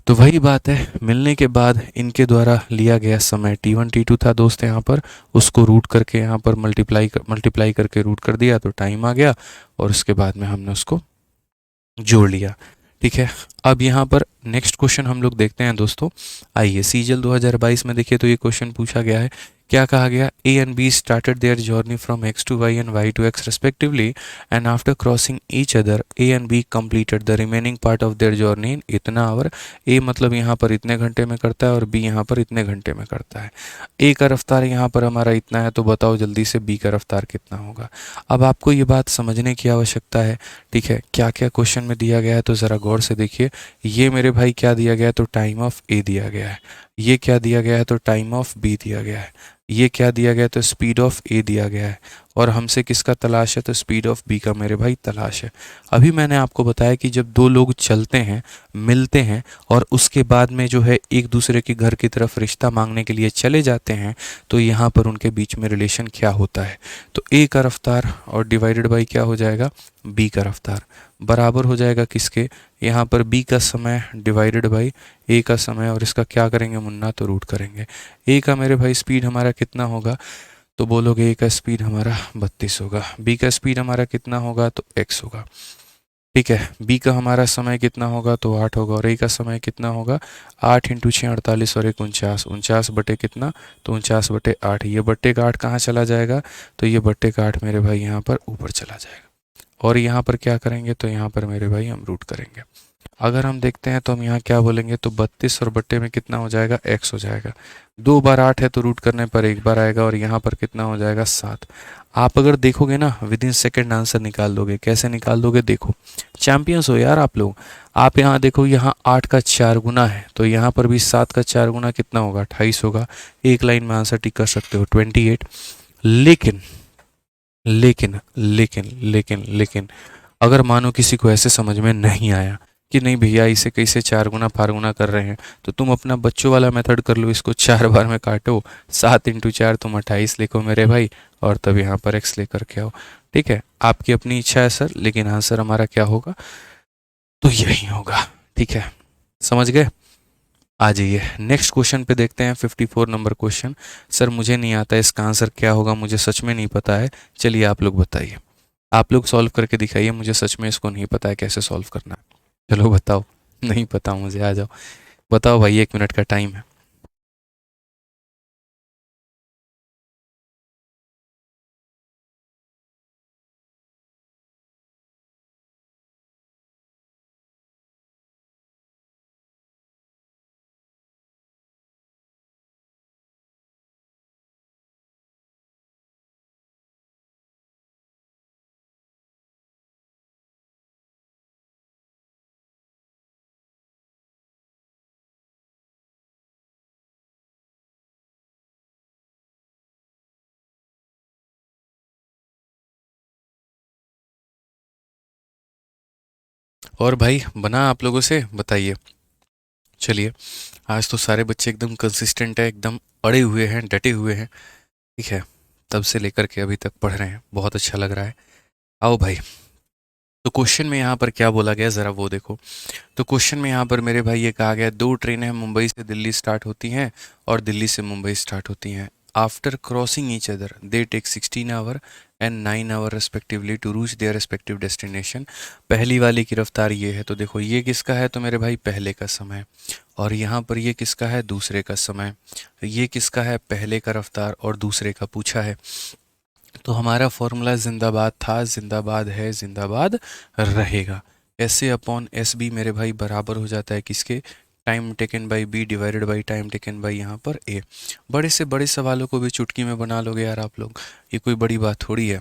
तो वही बात है, मिलने के बाद इनके द्वारा लिया गया समय T1 T2 था दोस्त, यहाँ पर उसको रूट करके यहाँ पर मल्टीप्लाई करके रूट कर दिया तो टाइम आ गया, और उसके बाद में हमने उसको जोड़ लिया। ठीक है। अब यहाँ पर नेक्स्ट क्वेश्चन हम लोग देखते हैं दोस्तों। आइए सीजल 2022 में देखिए, तो ये क्वेश्चन पूछा गया है, क्या कहा गया, A and B started their journey from X to Y and Y to X respectively, and after crossing each other A and B completed the remaining part of their journey in इतना आवर। ए मतलब यहाँ पर इतने घंटे में करता है और बी यहाँ पर इतने घंटे में करता है। ए का रफ्तार यहाँ पर हमारा इतना है, तो बताओ जल्दी से बी का रफ्तार कितना होगा। अब आपको ये बात समझने की आवश्यकता है, ठीक है, क्या क्या क्वेश्चन में दिया गया है, तो ज़रा गौर से देखिए। ये मेरे भाई क्या दिया गया है, तो टाइम ऑफ ए दिया गया है। ये क्या दिया गया है, तो टाइम ऑफ बी दिया गया है। ये क्या दिया गया है, तो स्पीड ऑफ ए दिया गया है। और हमसे किसका तलाश है, तो स्पीड ऑफ बी का मेरे भाई तलाश है। अभी मैंने आपको बताया कि जब दो लोग चलते हैं, मिलते हैं, और उसके बाद में जो है एक दूसरे के घर की तरफ रिश्ता मांगने के लिए चले जाते हैं, तो यहाँ पर उनके बीच में रिलेशन क्या होता है, तो ए का रफ्तार और डिवाइडेड बाई क्या हो जाएगा, बी का रफ्तार, बराबर हो जाएगा किसके, यहाँ पर बी का समय डिवाइडेड बाई ए का समय, और इसका क्या करेंगे मुन्ना, तो रूट करेंगे। ए का मेरे भाई स्पीड हमारा कितना होगा, तो बोलोगे ए का स्पीड हमारा 32 होगा, बी का स्पीड हमारा कितना होगा, तो x होगा। ठीक है, बी का हमारा समय कितना होगा, तो 8 होगा, और ए का समय कितना होगा, 8 इंटू 6 48 और 1 49, 49 बटे कितना, तो 49/8। ये बट्टे का 8 कहाँ चला जाएगा, तो ये बट्टे का 8 मेरे भाई यहाँ पर ऊपर चला जाएगा। और यहाँ पर क्या करेंगे, तो यहाँ पर मेरे भाई हम रूट करेंगे। अगर हम देखते हैं तो हम यहाँ क्या बोलेंगे, तो 32 और बट्टे में कितना हो जाएगा, x हो जाएगा। 2 बार 8 है तो रूट करने पर 1 बार आएगा, और यहाँ पर कितना हो जाएगा, 7। आप अगर देखोगे ना विद इन सेकेंड आंसर निकाल दोगे। कैसे निकाल दोगे, देखो, चैंपियंस हो यार आप लोग। आप यहाँ देखो, यहाँ 8 का 4 गुना है, तो यहाँ पर भी 7 का 4 गुना कितना होगा, 28 होगा। एक लाइन में आंसर टिक कर सकते हो, 28। लेकिन लेकिन लेकिन लेकिन लेकिन अगर मानो किसी को ऐसे समझ में नहीं आया कि नहीं भैया इसे कैसे 4 गुना 5 गुना कर रहे हैं, तो तुम अपना बच्चों वाला मेथड कर लो, इसको 4 बार में काटो, 7 इंटू 4 तुम 28 लिखो मेरे भाई, और तब यहाँ पर एक्स लेकर के आओ। ठीक है, आपकी अपनी इच्छा है सर, लेकिन आंसर हमारा क्या होगा, तो यही होगा। ठीक है, समझ गए। आ जाइए नेक्स्ट क्वेश्चन पे देखते हैं, 54 नंबर क्वेश्चन। सर मुझे नहीं आता इसका आंसर क्या होगा, मुझे सच में नहीं पता है। चलिए आप लोग बताइए, आप लोग सॉल्व करके दिखाइए, मुझे सच में इसको नहीं पता है कैसे सॉल्व करना है। चलो बताओ, नहीं पता मुझे, आ जाओ बताओ भाई, 1 मिनट का टाइम है। और भाई बना आप लोगों से, बताइए। चलिए, आज तो सारे बच्चे एकदम कंसिस्टेंट है, एकदम अड़े हुए हैं, डटे हुए हैं। ठीक है, तब से लेकर के अभी तक पढ़ रहे हैं, बहुत अच्छा लग रहा है। आओ भाई। तो क्वेश्चन में यहाँ पर क्या बोला गया, ज़रा वो देखो। तो क्वेश्चन में यहाँ पर मेरे भाई ये कहा गया, दो ट्रेनें मुंबई से दिल्ली स्टार्ट होती हैं और दिल्ली से मुंबई स्टार्ट होती हैं। After crossing each other they take 16 hour and 9 hour respectively to reach their respective destination. पहली वाली की रफ्तार ये है, तो देखो ये किसका है, तो मेरे भाई पहले का समय। और यहाँ पर ये किसका है, दूसरे का समय। ये किसका है, पहले का रफ्तार और दूसरे का पूछा है। तो हमारा फॉर्मूला जिंदाबाद था, जिंदाबाद है, जिंदाबाद रहेगा। S A upon S B मेरे भाई बराबर हो जाता है किसके, time taken by B divided by time taken by यहाँ पर ए। बड़े से बड़े सवालों को भी चुटकी में बना लोगे यार आप लोग, ये कोई बड़ी बात थोड़ी है।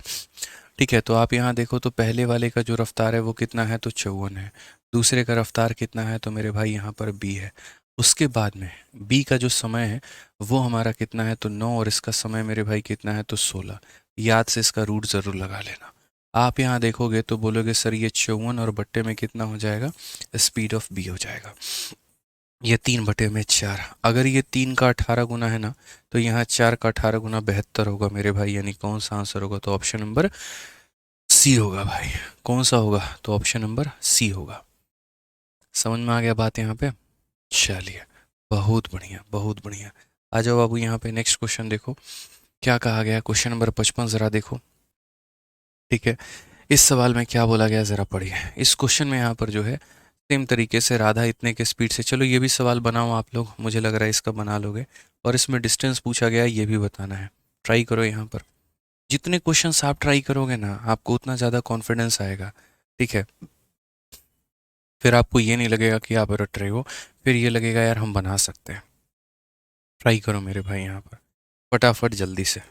ठीक है, तो आप यहाँ देखो तो पहले वाले का जो रफ्तार है वो कितना है, तो 54 है। दूसरे का रफ्तार कितना है, तो मेरे भाई यहाँ पर बी है। उसके बाद में बी का जो समय है वो हमारा कितना है, तो 9, और इसका समय मेरे भाई कितना है, तो 16। याद से इसका रूट ज़रूर लगा लेना। आप यहाँ देखोगे तो बोलोगे सर ये 54 और बट्टे में कितना हो जाएगा, स्पीड ऑफ बी हो जाएगा। ये 3/4, अगर ये 3 का 18 गुना है ना, तो यहाँ 4 का 18 गुना 72 होगा मेरे भाई, यानी कौन सा आंसर होगा, तो ऑप्शन नंबर सी होगा भाई। कौन सा होगा, तो ऑप्शन नंबर सी होगा। समझ में आ गया बात यहाँ पे। चलिए, बहुत बढ़िया, बहुत बढ़िया। आ जाओ बाबू यहाँ पे, नेक्स्ट क्वेश्चन देखो क्या कहा गया, क्वेश्चन नंबर 55 ज़रा देखो। ठीक है, इस सवाल में क्या बोला गया, ज़रा पढ़िए। इस क्वेश्चन में यहाँ पर जो है सेम तरीके से राधा इतने के स्पीड से, चलो ये भी सवाल बनाओ आप लोग, मुझे लग रहा है इसका बना लोगे। और इसमें डिस्टेंस पूछा गया है, ये भी बताना है। ट्राई करो यहाँ पर, जितने क्वेश्चंस आप ट्राई करोगे ना आपको उतना ज़्यादा कॉन्फिडेंस आएगा। ठीक है, फिर आपको ये नहीं लगेगा कि आप रट रहे हो, फिर ये लगेगा यार हम बना सकते हैं। ट्राई करो मेरे भाई यहाँ पर, फटाफट जल्दी से।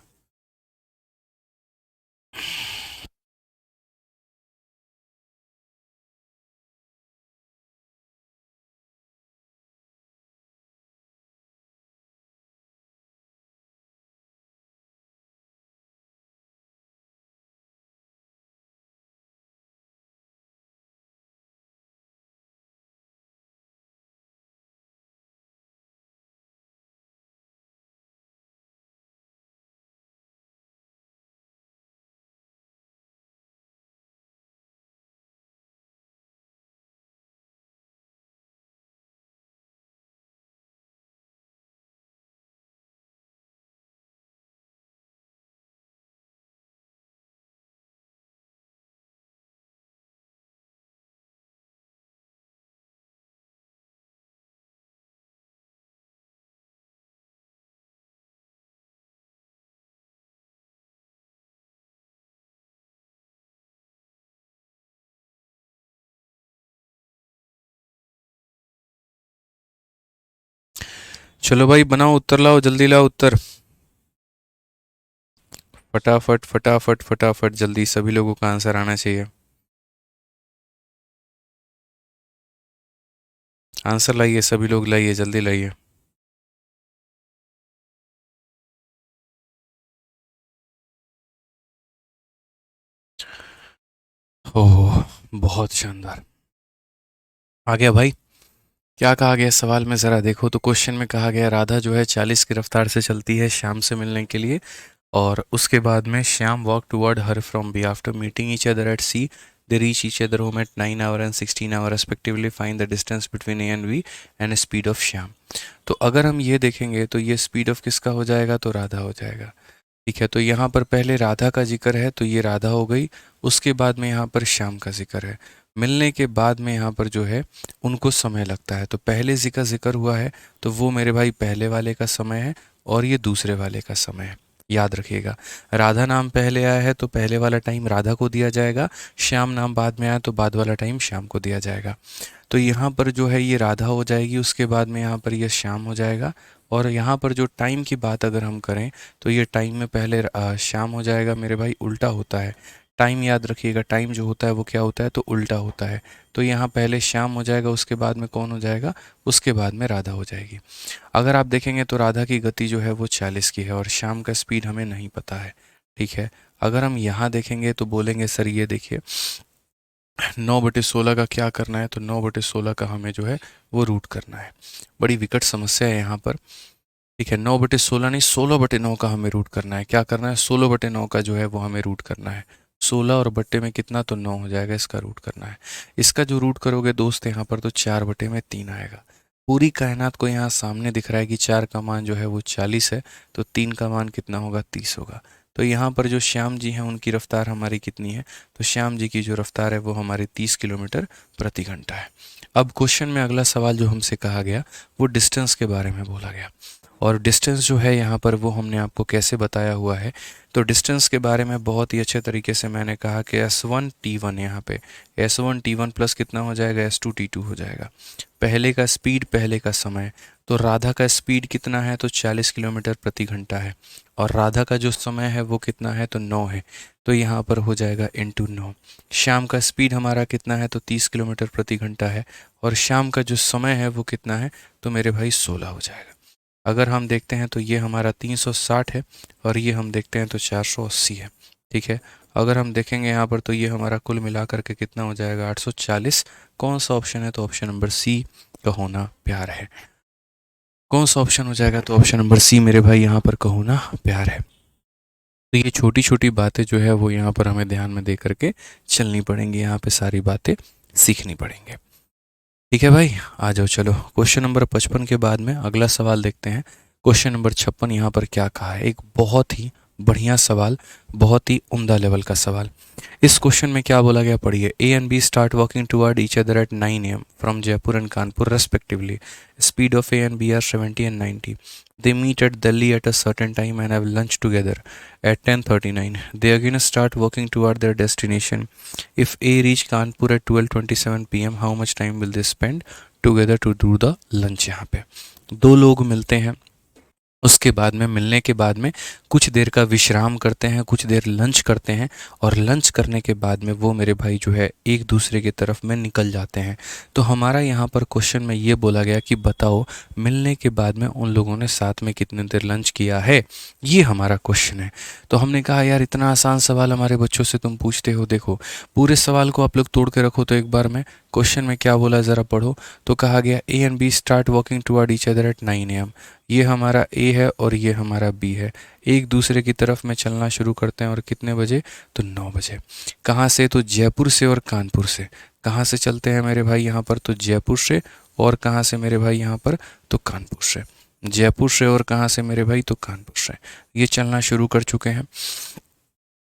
चलो भाई बनाओ, उत्तर लाओ, जल्दी लाओ उत्तर। फटाफट फटाफट फटाफट जल्दी, सभी लोगों का आंसर आना चाहिए। आंसर लाइए, सभी लोग लाइए, जल्दी लाइए। ओह, बहुत शानदार। आ गया भाई। क्या कहा गया सवाल में, ज़रा देखो। तो क्वेश्चन में कहा गया राधा जो है 40 की रफ्तार से चलती है श्याम से मिलने के लिए, और उसके बाद में Shyam walk toward her from B. After meeting each other at C they reach each other home at 9 hour and 16 hour respectively, find the distance between A and B and speed of Shyam. तो अगर हम ये देखेंगे तो ये स्पीड ऑफ किसका हो जाएगा, तो राधा हो जाएगा। ठीक है, तो यहाँ पर पहले राधा का जिक्र है तो ये राधा हो गई। उसके बाद में यहाँ पर श्याम का जिक्र है। मिलने के बाद में यहाँ पर जो है उनको समय लगता है, तो पहले जी का जिक्र हुआ है तो वो मेरे भाई पहले वाले का समय है, और ये दूसरे वाले का समय है। याद रखिएगा, राधा नाम पहले आया है तो पहले वाला टाइम राधा को दिया जाएगा, श्याम नाम बाद में आया तो बाद वाला टाइम श्याम को दिया जाएगा। तो यहाँ पर जो है ये राधा हो जाएगी, उसके बाद में यहाँ पर ये श्याम हो जाएगा। और यहाँ पर जो टाइम की बात अगर हम करें तो ये टाइम में पहले श्याम हो जाएगा मेरे भाई, उल्टा होता है। टाइम याद रखिएगा, टाइम जो होता है वो क्या होता है, तो उल्टा होता है। तो यहाँ पहले श्याम हो जाएगा, उसके बाद में कौन हो जाएगा, उसके बाद में राधा हो जाएगी। अगर आप देखेंगे तो राधा की गति जो है वो 40 की है और श्याम का स्पीड हमें नहीं पता है। ठीक है, अगर हम यहाँ देखेंगे तो बोलेंगे सर ये देखिए 9/16 का क्या करना है, तो 9/16 का हमें जो है वो रूट करना है। बड़ी विकट समस्या है यहाँ पर, ठीक है। 9/16 नहीं, 16/9 का हमें रूट करना है। क्या करना है, 16/9 का जो है वो हमें रूट करना है। 16 और बट्टे में कितना, तो 9 हो जाएगा, इसका रूट करना है। इसका जो रूट करोगे दोस्त यहाँ पर, तो 4/3 आएगा। पूरी कायनात को यहाँ सामने दिख रहा है कि 4 का मान जो है वो 40 है, तो 3 का मान कितना होगा, 30 होगा। तो यहाँ पर जो श्याम जी हैं उनकी रफ्तार हमारी कितनी है, तो श्याम जी की जो रफ्तार है वो हमारी 30 किलोमीटर प्रति घंटा है। अब क्वेश्चन में अगला सवाल जो हमसे कहा गया वो डिस्टेंस के बारे में बोला गया, और डिस्टेंस जो है यहाँ पर वो हमने आपको कैसे बताया हुआ है। तो डिस्टेंस के बारे में बहुत ही अच्छे तरीके से मैंने कहा कि S1T1, यहाँ पे S1T1 प्लस कितना हो जाएगा, S2T2 हो जाएगा। पहले का स्पीड, पहले का समय, तो राधा का स्पीड कितना है, तो 40 किलोमीटर प्रति घंटा है, और राधा का जो समय है वो कितना है, तो 9 है। तो यहाँ पर हो जाएगा इंटू 9। शाम का स्पीड हमारा कितना है, तो 30 किलोमीटर प्रति घंटा है, और शाम का जो समय है वो कितना है, तो मेरे भाई 16 हो जाएगा। अगर हम देखते हैं तो ये हमारा 360 है, और ये हम देखते हैं तो 480 है, ठीक है। अगर हम देखेंगे यहाँ पर तो ये हमारा कुल मिलाकर के कितना हो जाएगा, 840। कौन सा ऑप्शन है, तो ऑप्शन नंबर सी का होना प्यार है। कौन सा ऑप्शन हो जाएगा, तो ऑप्शन नंबर सी मेरे भाई यहाँ पर का होना प्यार है। तो ये छोटी छोटी बातें जो है वो यहाँ पर हमें ध्यान में दे करके चलनी पड़ेंगी, यहाँ पे सारी बातें सीखनी पड़ेंगे, ठीक है भाई। आ जाओ, चलो क्वेश्चन नंबर 55 के बाद में अगला सवाल देखते हैं। क्वेश्चन नंबर 56 यहाँ पर क्या कहा है, एक बहुत ही बढ़िया सवाल, बहुत ही उम्दा लेवल का सवाल। इस क्वेश्चन में क्या बोला गया, पढ़िए। A and B start walking toward each other at 9 AM from Jaipur and Kanpur respectively. Speed of A and B are 70 and 90. They meet at Delhi at a certain time and have lunch together at 10:39. They again start walking toward their destination. If A reach Kanpur at 12:27 PM, how much time will they spend together to do the lunch? यहाँ पे दो लोग मिलते हैं, उसके बाद में, मिलने के बाद में कुछ देर का विश्राम करते हैं, कुछ देर लंच करते हैं, और लंच करने के बाद में वो मेरे भाई जो है एक दूसरे की तरफ में निकल जाते हैं। तो हमारा यहाँ पर क्वेश्चन में ये बोला गया कि बताओ मिलने के बाद में उन लोगों ने साथ में कितनी देर लंच किया है, ये हमारा क्वेश्चन है। तो हमने कहा यार इतना आसान सवाल हमारे बच्चों से तुम पूछते हो, देखो पूरे सवाल को आप लोग तोड़ के रखो तो एक बार में क्वेश्चन में क्या बोला ज़रा पढ़ो। तो कहा गया A and B start walking toward each other at 9 AM। ये हमारा ए है और ये हमारा बी है, एक दूसरे की तरफ में चलना शुरू करते हैं, और कितने बजे, तो 9 बजे। कहाँ से, तो जयपुर से और कानपुर से। कहाँ से चलते हैं मेरे भाई यहाँ पर, तो जयपुर से, और कहाँ से मेरे भाई यहाँ पर, तो कानपुर से। जयपुर से और कहाँ से मेरे भाई, तो कानपुर से। ये चलना शुरू कर चुके हैं,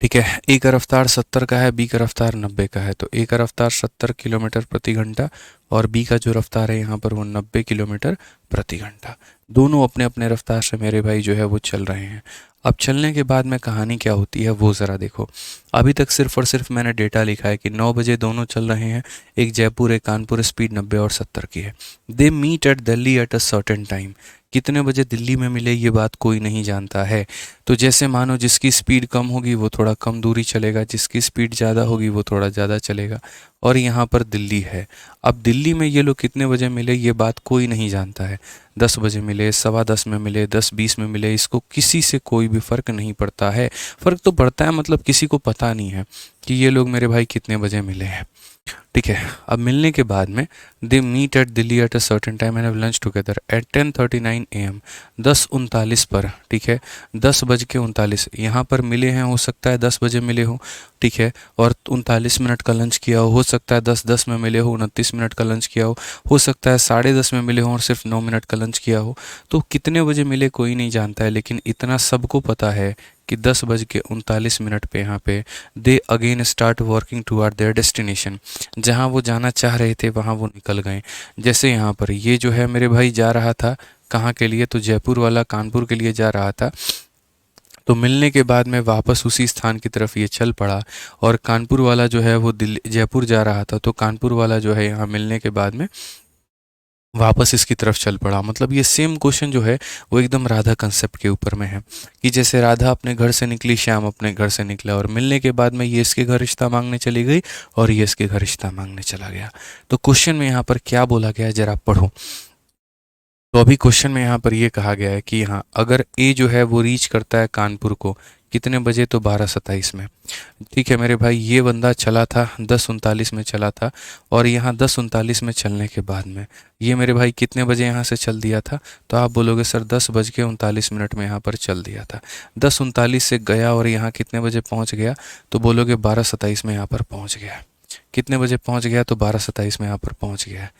ठीक है। ए का रफ्तार 70 का है, बी का रफ्तार 90 का है। तो ए का रफ्तार 70 किलोमीटर प्रति घंटा, और बी का जो रफ्तार है यहाँ पर वो 90 किलोमीटर प्रति घंटा। दोनों अपने अपने रफ्तार से मेरे भाई जो है वो चल रहे हैं। अब चलने के बाद में कहानी क्या होती है वो ज़रा देखो। अभी तक सिर्फ और सिर्फ मैंने डेटा लिखा है कि 9 बजे दोनों चल रहे हैं, एक जयपुर एक कानपुर, स्पीड 90 और 70 की है। They meet at Delhi at a certain time. कितने बजे दिल्ली में मिले ये बात कोई नहीं जानता है। तो जैसे मानो जिसकी स्पीड कम होगी वो थोड़ा कम दूरी चलेगा, जिसकी स्पीड ज़्यादा होगी वो थोड़ा ज़्यादा चलेगा, और यहाँ पर दिल्ली है। अब दिल्ली में ये लोग कितने बजे मिले ये बात कोई नहीं जानता है। 10 बजे मिले, 10:15 में मिले, 10:20 में मिले, इसको किसी से कोई भी फ़र्क नहीं पड़ता है। फ़र्क तो पड़ता है, मतलब किसी को पता नहीं है कि ये लोग मेरे भाई कितने बजे मिले हैं, ठीक है। अब मिलने के बाद में they meet at Delhi at a certain time and have lunch together at 10:39 AM, 10:39 पर, ठीक है। 10:39 यहाँ पर मिले हैं, हो सकता है 10 बजे मिले हो, ठीक है, और 39 मिनट का लंच किया हो सकता है 10:10 में मिले हो, 29 मिनट का लंच किया हो सकता है 10:30 में मिले हो और सिर्फ 9 मिनट का लंच किया हो। तो कितने बजे मिले कोई नहीं जानता है, लेकिन इतना सबको पता है कि 10:39 पे यहाँ पे they again start working toward there destination. जहाँ वो जाना चाह रहे थे वहाँ वो निकल गए। जैसे यहाँ पर ये जो है मेरे भाई जा रहा था कहाँ के लिए, तो जयपुर वाला कानपुर के लिए जा रहा था। तो मिलने के बाद में वापस उसी स्थान की तरफ ये चल पड़ा, और कानपुर वाला जो है वो दिल्ली जयपुर जा रहा था, तो कानपुर वाला जो है यहाँ मिलने के बाद में वापस इसकी तरफ चल पड़ा। मतलब ये सेम क्वेश्चन जो है वो एकदम राधा कंसेप्ट के ऊपर में है कि जैसे राधा अपने घर से निकली, श्याम अपने घर से निकला, और मिलने के बाद में ये इसके घर रिश्ता मांगने चली गई और ये इसके घर रिश्ता मांगने चला गया। तो क्वेश्चन में यहाँ पर क्या बोला गया है जरा पढ़ो। तो अभी क्वेश्चन में यहाँ पर ये कहा गया है कि हाँ अगर ए जो है वो रीच करता है कानपुर को कितने बजे, तो 12:27 में। ठीक है मेरे भाई, ये बंदा चला था 10:39 में चला था, और यहाँ 10:39 में चलने के बाद में ये मेरे भाई कितने बजे यहाँ से चल दिया था, तो आप बोलोगे सर 10:39 में यहाँ पर चल दिया था। 10:39 से गया और यहाँ कितने बजे पहुँच गया, तो बोलोगे 12:27 में यहाँ पर पहुँच गया। कितने बजे पहुँच गया, तो 12:27 में यहाँ पर पहुँच गया।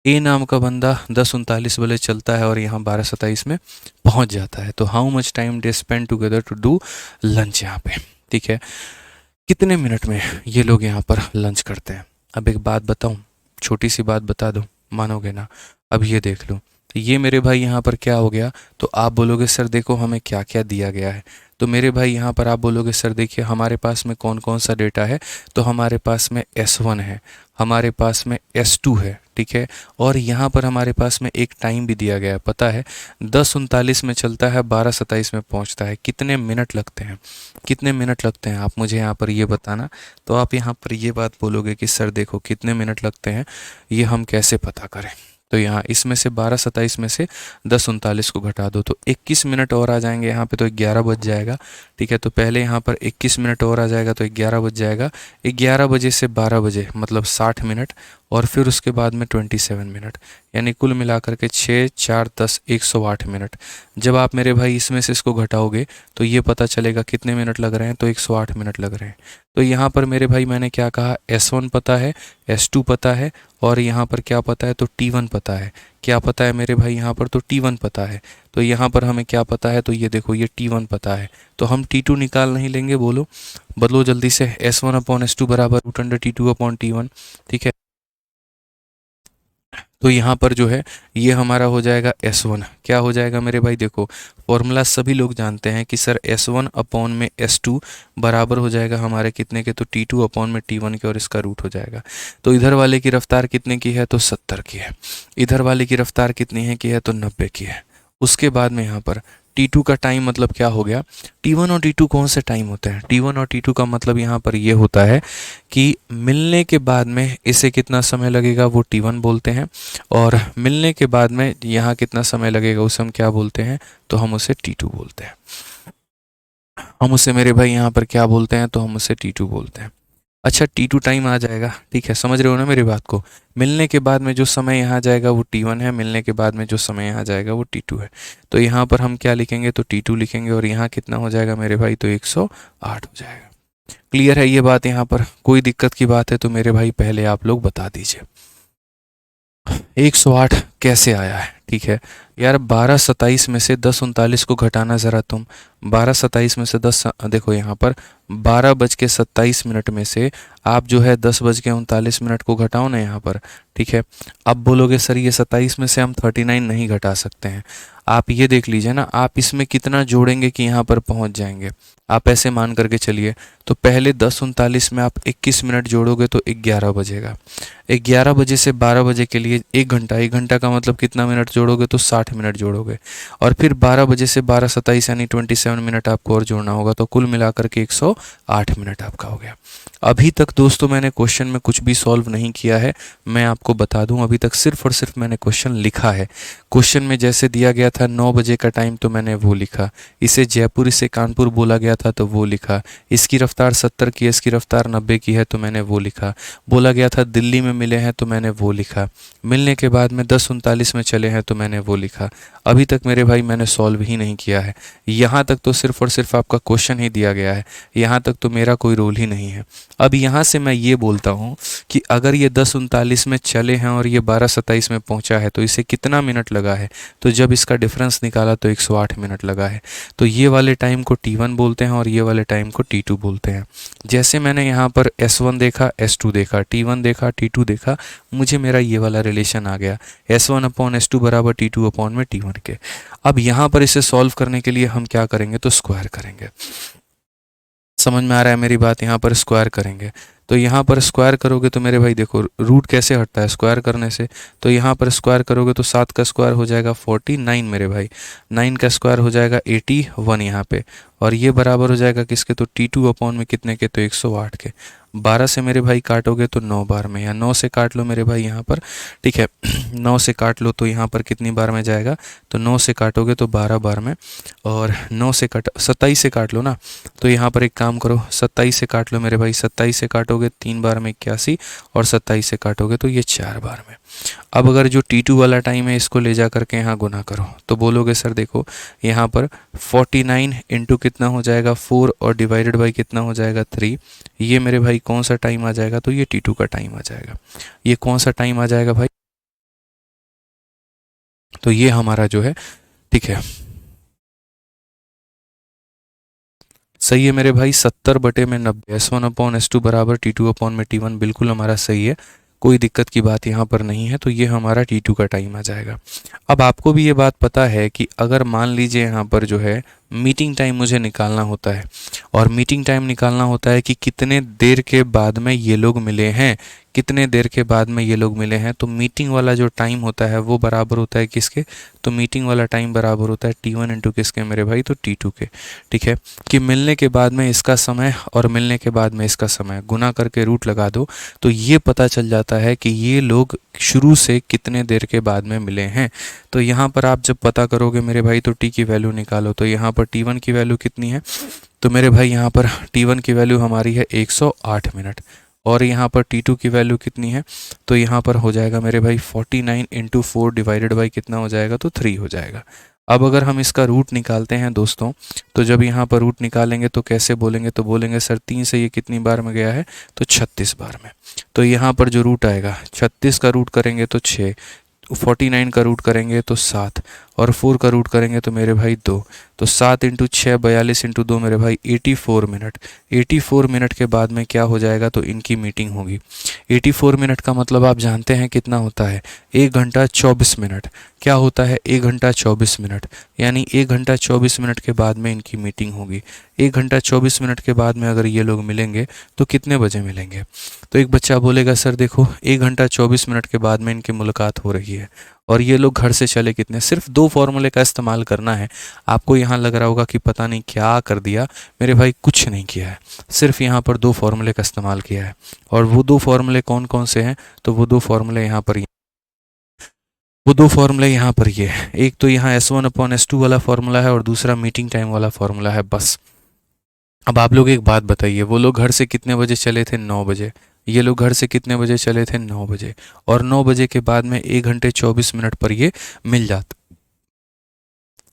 ए नाम का बंदा 10:39 बजे चलता है और यहाँ 12:27 में पहुँच जाता है। तो how much time they spend together to do lunch यहाँ पे। ठीक है, कितने मिनट में ये लोग यहाँ पर लंच करते हैं। अब एक बात बताऊँ, छोटी सी बात बता दूँ, मानोगे ना। अब ये देख लो, ये मेरे भाई यहाँ पर क्या हो गया, तो आप बोलोगे सर देखो हमें क्या क्या दिया गया है। तो मेरे भाई यहाँ पर आप बोलोगे सर देखिए हमारे पास में कौन कौन सा डेटा है, तो हमारे पास में S1 है, हमारे पास में S2 है, ठीक है, और यहाँ पर हमारे पास में एक टाइम भी दिया गया है, पता है 10:39 में चलता है, 12:27 में पहुँचता है। कितने मिनट लगते हैं, कितने मिनट लगते हैं, आप मुझे यहाँ पर ये बताना। तो आप यहाँ पर ये बात बोलोगे कि सर देखो कितने मिनट लगते हैं, ये हम कैसे पता करें। तो यहाँ इसमें से 12:27 में से 10:39 को घटा दो तो 21 मिनट और आ जाएंगे यहाँ पे, तो 11 बज जाएगा। ठीक है, तो पहले यहाँ पर 21 मिनट और आ जाएगा तो 11 बज जाएगा। 11 बजे से 12 बजे मतलब 60 मिनट, और फिर उसके बाद में 27 मिनट, यानी कुल मिलाकर के 6 4 10 108 मिनट। जब आप मेरे भाई इसमें से इसको घटाओगे तो ये पता चलेगा कितने मिनट लग रहे हैं, तो 108 मिनट लग रहे हैं। तो यहाँ पर मेरे भाई मैंने क्या कहा, S1 पता है, S2 पता है, और यहाँ पर क्या पता है, तो T1 पता है। क्या पता है मेरे भाई यहाँ पर, तो T1 पता है। तो यहाँ पर हमें क्या पता है, तो ये देखो ये T1 पता है। तो हम T2 निकाल नहीं लेंगे, बोलो बदलो जल्दी से, S1/S2 बराबर √T2/T1। ठीक है, तो यहाँ पर जो है ये हमारा हो जाएगा S1। क्या हो जाएगा मेरे भाई, देखो फॉर्मूला सभी लोग जानते हैं कि सर S1/S2 बराबर हो जाएगा हमारे कितने के, तो T2/T1 के, और इसका रूट हो जाएगा। तो इधर वाले की रफ्तार कितने की है, तो 70 की है। इधर वाले की रफ्तार कितनी है की है, तो 90 की है। उसके बाद में यहाँ पर T2 का टाइम मतलब क्या हो गया, T1 और T2 कौन से टाइम होते हैं, T1 और T2 का मतलब यहाँ पर ये होता है कि मिलने के बाद में इसे कितना समय लगेगा वो T1 बोलते हैं, और मिलने के बाद में यहाँ कितना समय लगेगा उसे हम क्या बोलते हैं, तो हम उसे T2 बोलते हैं। हम उसे मेरे भाई यहाँ पर क्या बोलते हैं, तो हम उसे T2 बोलते हैं। अच्छा T2 टाइम आ जाएगा, ठीक है, समझ रहे हो ना मेरी बात को। मिलने के बाद में जो समय यहाँ जाएगा वो T1 है, मिलने के बाद में जो समय यहाँ जाएगा वो T2 है। तो यहाँ पर हम क्या लिखेंगे, तो T2 लिखेंगे, और यहाँ कितना हो जाएगा मेरे भाई, तो 108 हो जाएगा। क्लियर है ये बात, यहाँ पर कोई दिक्कत की बात है तो मेरे भाई पहले आप लोग बता दीजिए। 108 कैसे आया है, ठीक है यार, 12:27 में से 10:39 को घटाना ज़रा तुम। 12:27 में से 10, देखो यहाँ पर 12:27 में से आप जो है 10:39 को घटाओ ना यहाँ पर। ठीक है, अब बोलोगे सर ये 27 में से हम 39 नहीं घटा सकते हैं। आप ये देख लीजिए ना, आप इसमें कितना जोड़ेंगे कि यहाँ पर पहुँच जाएंगे। आप ऐसे मान करके चलिए, तो पहले 10:39 में आप 21 मिनट जोड़ोगे तो 11 बजेगा। 11 बजे से 12 बजे के लिए 1 घंटा, 1 घंटा का मतलब कितना मिनट जोड़ोगे, तो 60 मिनट जोड़ोगे, और फिर 12 बजे से 12:27 यानी 27 मिनट आपको और जोड़ना होगा, तो कुल मिलाकर के 108 मिनट आपका हो गया। अभी तक दोस्तों मैंने क्वेश्चन में कुछ भी सॉल्व नहीं किया है, मैं आपको बता दूं, अभी तक सिर्फ और सिर्फ मैंने क्वेश्चन लिखा है। क्वेश्चन में जैसे दिया गया था 9 बजे का टाइम तो मैंने वो लिखा, इसे जयपुर इसे कानपुर बोला गया था तो वो लिखा, इसकी रफ्तार 70 की है, इसकी रफ्तार 90 की है तो मैंने वो लिखा, बोला गया था दिल्ली में मिले हैं तो मैंने वो लिखा, मिलने के बाद में 10:39 में चले हैं तो मैंने वो लिखा। अभी तक मेरे भाई मैंने सॉल्व ही नहीं किया है, यहाँ तक तो सिर्फ और सिर्फ आपका क्वेश्चन ही दिया गया है, यहाँ तक तो मेरा कोई रोल ही नहीं है। अब यहाँ से मैं ये बोलता हूँ कि अगर ये 10:39 में चले हैं और ये 12:27 में पहुँचा है तो इसे कितना मिनट लगा है, तो जब इसका डिफरेंस निकाला तो 108 मिनट लगा है। तो ये वाले टाइम को T1 बोलते हैं और ये वाले टाइम को T2 बोलते हैं। जैसे मैंने यहाँ पर S1 देखा, S2 देखा, T1 देखा, T2 देखा, मुझे मेरा ये वाला रिलेशन आ गया, S1/S2 बराबर T2/T1 के। अब यहाँ पर इसे सॉल्व करने के लिए हम क्या करेंगे, तो स्क्वायर करेंगे। समझ में आ रहा है मेरी बात, यहाँ पर स्क्वायर करेंगे। तो यहाँ पर स्क्वायर करोगे तो मेरे भाई देखो रूट कैसे हटता है स्क्वायर करने से, तो यहाँ पर स्क्वायर करोगे तो 7 का स्क्वायर हो जाएगा 49 मेरे भाई, 9 का स्क्वायर हो जाएगा 81 यहाँ पे, और ये बराबर हो जाएगा किसके, तो T2 अपॉन में कितने के, तो 108 के। 12 से मेरे भाई काटोगे तो 9 बार में, या 9 से काट लो मेरे भाई यहाँ पर, ठीक है। 9 से काट लो तो यहाँ पर कितनी बार में जाएगा, तो 9 से काटोगे तो 12 बार में, और 9 से 27 से काट लो ना, तो यहाँ पर एक काम करो, 27 से काट लो मेरे भाई, 27 से काटोगे 3 बार में 81, और 27 से काटोगे तो ये 4 बार में। अब अगर जो T2 वाला टाइम है इसको ले जा करके यहाँ गुना करो, तो बोलोगे सर देखो यहाँ पर 49 इंटू कितना हो जाएगा 4, और डिवाइडेड बाई कितना हो जाएगा 3। ये मेरे भाई कौन सा टाइम आ जाएगा, तो ये T2 का टाइम आ जाएगा। ये कौन सा टाइम आ जाएगा भाई, तो ये हमारा जो है, ठीक है, सही है मेरे भाई, 70/90, S1/S2 बराबर T2/T1, बिल्कुल हमारा सही है, कोई दिक्कत की बात यहाँ पर नहीं है। तो ये हमारा T2 का टाइम आ जाएगा। अब आपको भी ये बात पता है कि अगर मान लीजिए यहाँ पर जो है मीटिंग टाइम मुझे निकालना होता है, और मीटिंग टाइम निकालना होता है कि कितने देर के बाद में ये लोग मिले हैं, कितने देर के बाद में ये लोग मिले हैं, तो मीटिंग वाला जो टाइम होता है वो बराबर होता है किसके, तो मीटिंग वाला टाइम बराबर होता है T1 इंटू किसके मेरे भाई, तो T2 के, ठीक है। कि मिलने के बाद में इसका समय और मिलने के बाद में इसका समय गुना करके रूट लगा दो, तो ये पता चल जाता है कि ये लोग शुरू से कितने देर के बाद में मिले हैं। तो यहाँ पर आप जब पता करोगे मेरे भाई, तो T की वैल्यू निकालो, तो यहाँ पर T1 की वैल्यू कितनी है, तो मेरे भाई यहाँ पर T1 की वैल्यू हमारी है 108 मिनट, और यहाँ पर T2 की वैल्यू कितनी है, तो यहाँ पर हो जाएगा मेरे भाई 49 इंटू 4 डिवाइडेड बाई कितना हो जाएगा, तो 3 हो जाएगा। अब अगर हम इसका रूट निकालते हैं दोस्तों, तो जब यहाँ पर रूट निकालेंगे तो कैसे बोलेंगे, तो बोलेंगे सर 3 से ये कितनी बार में गया है, तो 36 बार में। तो यहाँ पर जो रूट आएगा 36 का रूट करेंगे तो 6, 49 का रूट करेंगे तो 7, और 4 का रूट करेंगे तो मेरे भाई 2, तो 7 इंटू 6 42 इंटू 2 मेरे भाई 84 मिनट। 84 मिनट के बाद में क्या हो जाएगा, तो इनकी मीटिंग होगी। 84 मिनट का मतलब आप जानते हैं कितना होता है, 1 घंटा 24 मिनट। क्या होता है, 1 घंटा 24 मिनट, यानी 1 घंटा 24 मिनट के बाद में इनकी मीटिंग होगी। 1 घंटा 24 मिनट के बाद में अगर ये लोग मिलेंगे तो कितने बजे मिलेंगे, तो एक बच्चा बोलेगा सर देखो 1 घंटा 24 मिनट के बाद में इनकी मुलाकात हो रही है, और ये लोग घर से चले कितने, सिर्फ 2 फॉर्मूले का इस्तेमाल करना है। आपको यहाँ लग रहा होगा कि पता नहीं क्या कर दिया, मेरे भाई कुछ नहीं किया है, सिर्फ यहाँ पर 2 फॉर्मूले का इस्तेमाल किया है। और वो 2 फॉर्मूले कौन कौन से हैं, तो वो 2 फॉर्मूले यहाँ पर, वो 2 फॉर्मूले यहाँ पर ये है, एक तो यहाँ S1/S2 वाला फॉर्मूला है, और दूसरा मीटिंग टाइम वाला फॉर्मूला है, बस। अब आप लोग एक बात बताइए, वो लोग घर से कितने बजे चले थे, 9 बजे। ये लोग घर से कितने बजे चले थे, 9 बजे, और 9 बजे के बाद में 1 घंटे 24 मिनट पर ये मिल जाते।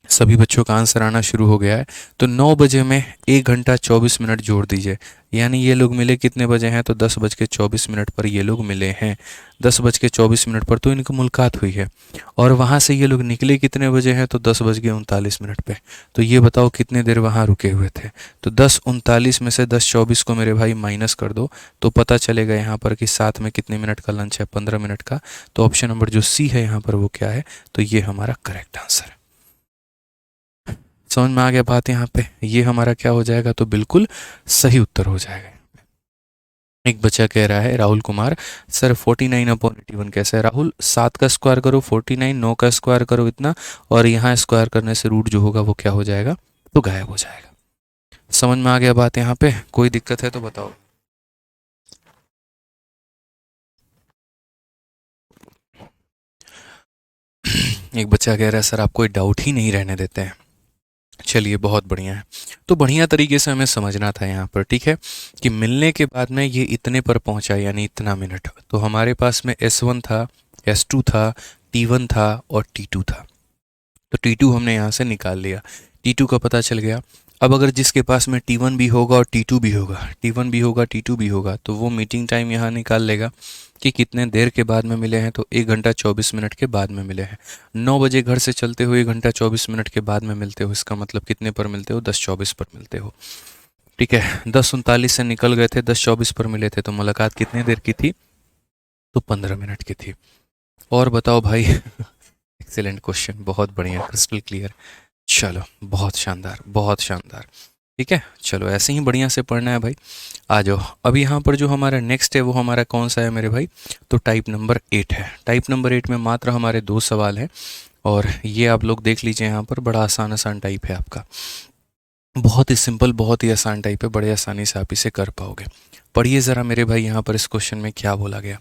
सभी बच्चों का आंसर आना शुरू हो गया है। तो 9 बजे में 1 घंटा 24 मिनट जोड़ दीजिए, यानी ये लोग मिले कितने बजे हैं, तो 10:24 पर ये लोग मिले हैं। 10:24 पर तो इनकी मुलाकात हुई है, और वहाँ से ये लोग निकले कितने बजे हैं, तो 10:39 पे। तो ये बताओ कितने देर वहाँ रुके हुए थे, तो 10:39 में से 10:24 को मेरे भाई माइनस कर दो, तो पता चलेगा यहाँ पर कि साथ में कितने मिनट का लंच है, 15 मिनट का। तो ऑप्शन नंबर जो सी है यहाँ पर वो क्या है, तो ये हमारा करेक्ट आंसर है। समझ में आ गया बात यहाँ पे, ये हमारा क्या हो जाएगा, तो बिल्कुल सही उत्तर हो जाएगा। एक बच्चा कह रहा है, राहुल कुमार, सर 49/81 कैसे है। राहुल 7 का स्क्वायर करो 49, 9 का स्क्वायर करो इतना, और यहाँ स्क्वायर करने से रूट जो होगा वो क्या हो जाएगा, तो गायब हो जाएगा। समझ में आ गया बात यहाँ पे, कोई दिक्कत है तो बताओ। एक बच्चा कह रहा है, सर आप कोई डाउट ही नहीं रहने देते हैं। चलिए बहुत बढ़िया है। तो बढ़िया तरीके से हमें समझना था यहाँ पर, ठीक है, कि मिलने के बाद में ये इतने पर पहुंचा, यानी इतना मिनट। तो हमारे पास में S1 था, S2 था, T1 था, और T2 था। तो T2 हमने यहाँ से निकाल लिया, T2 का पता चल गया। अब अगर जिसके पास में T1 भी होगा और T2 भी होगा, T1 भी होगा T2 भी होगा, तो वो मीटिंग टाइम यहाँ निकाल लेगा कि कितने देर के बाद में मिले हैं, तो 1 घंटा 24 मिनट के बाद में मिले हैं। 9 बजे घर से चलते हुए 1 घंटा 24 मिनट के बाद में मिलते हो, इसका मतलब कितने पर मिलते हो, 10:24 पर मिलते हो, ठीक है। 10:39 से निकल गए थे, 10:24 पर मिले थे, तो मुलाकात कितने देर की थी, तो 15 मिनट की थी। और बताओ भाई एक्सीलेंट क्वेश्चन, बहुत बढ़िया, क्रिस्टल क्लियर। चलो बहुत शानदार, बहुत शानदार, ठीक है। चलो ऐसे ही बढ़िया से पढ़ना है भाई। आ जाओ, अब यहाँ पर जो हमारा नेक्स्ट है वो हमारा कौन सा है मेरे भाई, तो टाइप नंबर 8 है। टाइप नंबर 8 में मात्र हमारे 2 सवाल हैं, और ये आप लोग देख लीजिए, यहाँ पर बड़ा आसान आसान टाइप है आपका। बहुत ही सिंपल, बहुत ही आसान टाइप है, बड़े आसानी से आप इसे कर पाओगे। पढ़िए ज़रा मेरे भाई यहाँ पर इस क्वेश्चन में क्या बोला गया।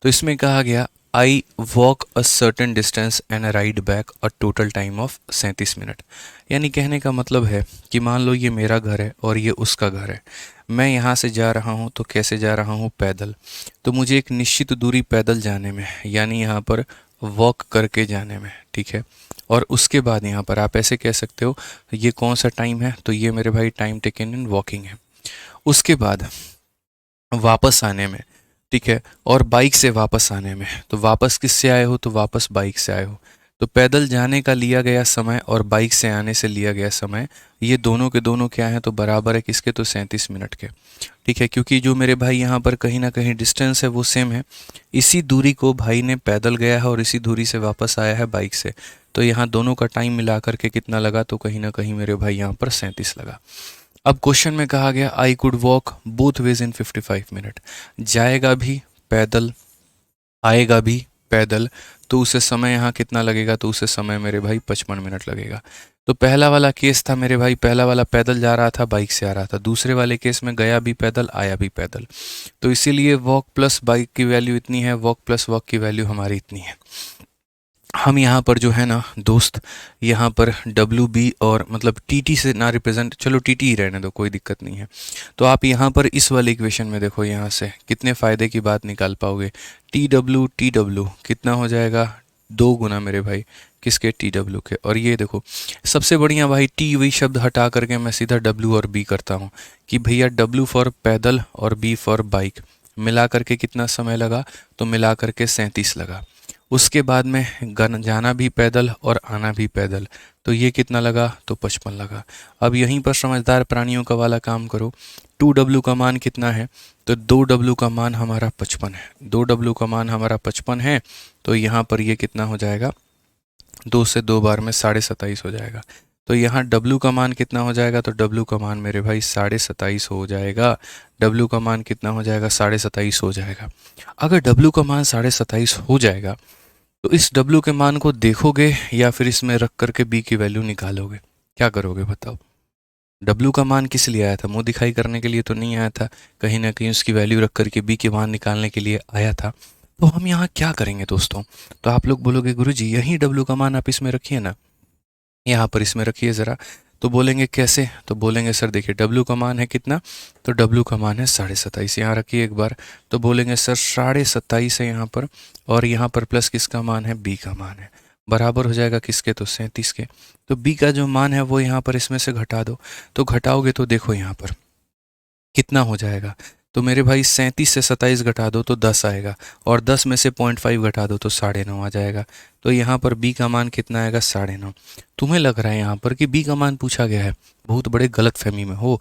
तो इसमें कहा गया I walk a certain distance and ride back a total time of 37 minute. यानी कहने का मतलब है कि मान लो ये मेरा घर है और ये उसका घर है। मैं यहाँ से जा रहा हूँ तो कैसे जा रहा हूँ, पैदल। तो मुझे एक निश्चित दूरी पैदल जाने में, यानी यहाँ पर वॉक करके जाने में, ठीक है। और उसके बाद यहाँ पर आप ऐसे कह सकते हो ये कौन सा टाइम है, तो ये मेरे भाई टाइम टेकन इन वॉकिंग है। उसके बाद वापस आने में, ठीक है, और बाइक से वापस आने में, तो वापस किससे आए हो, तो वापस बाइक से आए हो। तो पैदल जाने का लिया गया समय और बाइक से आने से लिया गया समय, ये दोनों के दोनों क्या हैं, तो बराबर है किसके, तो 37 मिनट के, ठीक है। क्योंकि जो मेरे भाई यहाँ पर कहीं ना कहीं डिस्टेंस है वो सेम है। इसी दूरी को भाई ने पैदल गया है और इसी दूरी से वापस आया है बाइक से। तो यहाँ दोनों का टाइम मिला करके कितना लगा, तो कहीं ना कहीं मेरे भाई यहाँ पर 37 लगा। अब क्वेश्चन में कहा गया I could walk both ways in 55 minute. जाएगा भी पैदल, आएगा भी पैदल, तो उसे समय यहाँ कितना लगेगा, तो उसे समय मेरे भाई 55 मिनट लगेगा। तो पहला वाला केस था मेरे भाई, पहला वाला पैदल जा रहा था, बाइक से आ रहा था। दूसरे वाले केस में गया भी पैदल, आया भी पैदल। तो इसीलिए वॉक प्लस बाइक की वैल्यू इतनी है, वॉक प्लस वॉक की वैल्यू हमारी इतनी है। हम यहाँ पर जो है ना दोस्त, यहाँ पर डब्ल्यू बी और मतलब टी टी से ना रिप्रेजेंट, चलो टी टी ही रहने दो, कोई दिक्कत नहीं है। तो आप यहाँ पर इस वाले इक्वेशन में देखो, यहाँ से कितने फ़ायदे की बात निकाल पाओगे। टी डब्ल्यू कितना हो जाएगा, 2 गुना मेरे भाई किसके, टी डब्ल्यू के। और ये देखो सबसे बढ़िया भाई, टी वही शब्द हटा करके मैं सीधा डब्ल्यू और बी करता हूँ कि भैया डब्ल्यू फॉर पैदल और बी फॉर बाइक, मिला करके कितना समय लगा, तो मिला करके 37 लगा। उसके बाद में जाना भी पैदल और आना भी पैदल, तो ये कितना लगा, तो 55 लगा। अब यहीं पर समझदार प्राणियों का वाला काम करो। 2W का मान कितना है, तो 2W का मान हमारा 55 है। 2W का मान हमारा 55 है, तो यहाँ पर ये कितना हो जाएगा, 2 से 2 बार में 27.5 हो जाएगा। तो यहाँ W का मान कितना हो जाएगा, तो W का मान मेरे भाई 27.5 हो जाएगा। W का मान कितना हो जाएगा, 27.5 हो जाएगा। अगर W का मान 27.5 हो जाएगा तो इस W के मान को देखोगे या फिर इसमें रख करके B की वैल्यू निकालोगे, क्या करोगे बताओ। W का मान किस लिए आया था, मुंह दिखाई करने के लिए तो नहीं आया था, कहीं ना कहीं उसकी वैल्यू रख करके B के मान निकालने के लिए आया था। तो हम यहाँ क्या करेंगे दोस्तों, तो आप लोग बोलोगे गुरुजी यही W का मान आप इसमें रखिए ना, यहाँ पर इसमें रखिए ज़रा। तो बोलेंगे कैसे, तो बोलेंगे सर देखिए W का मान है कितना, तो W का मान है 27.5, यहाँ रखिए एक बार। तो बोलेंगे सर 27.5 है यहाँ पर, और यहाँ पर प्लस किसका मान है, B का मान है, बराबर हो जाएगा किसके, तो 37 के। तो B का जो मान है वो यहाँ पर इसमें से घटा दो। तो घटाओगे तो देखो यहाँ पर कितना हो जाएगा, तो मेरे भाई 37 से 27 घटा दो तो 10 आएगा, और 10 में से 0.5 घटा दो तो 9.5 आ जाएगा। तो यहाँ पर B का मान कितना आएगा, 9.5। तुम्हें लग रहा है यहाँ पर कि B का मान पूछा गया है, बहुत बड़े गलत फहमी में हो,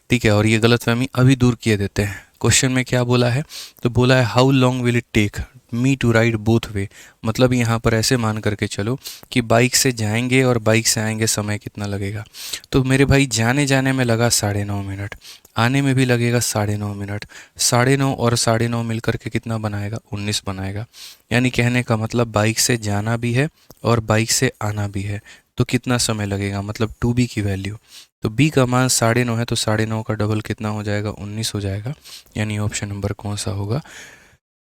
ठीक है। और ये गलत फहमी अभी दूर किए देते हैं। क्वेश्चन में क्या बोला है, तो बोला है how long will it take me to ride both way. मतलब यहाँ पर ऐसे मान करके चलो कि बाइक से जाएंगे और बाइक से आएंगे, समय कितना लगेगा। तो मेरे भाई जाने जाने में लगा 9.5 मिनट, आने में भी लगेगा 9.5 मिनट। 9.5 और 9.5 मिल करके कितना बनाएगा, 19 बनाएगा। यानी कहने का मतलब बाइक से जाना भी है और बाइक से आना भी है, तो कितना समय लगेगा, मतलब 2B की वैल्यू। तो B का मान 9.5 है, तो 9.5 का डबल कितना हो जाएगा, 19 हो जाएगा। यानी ऑप्शन नंबर कौन सा होगा,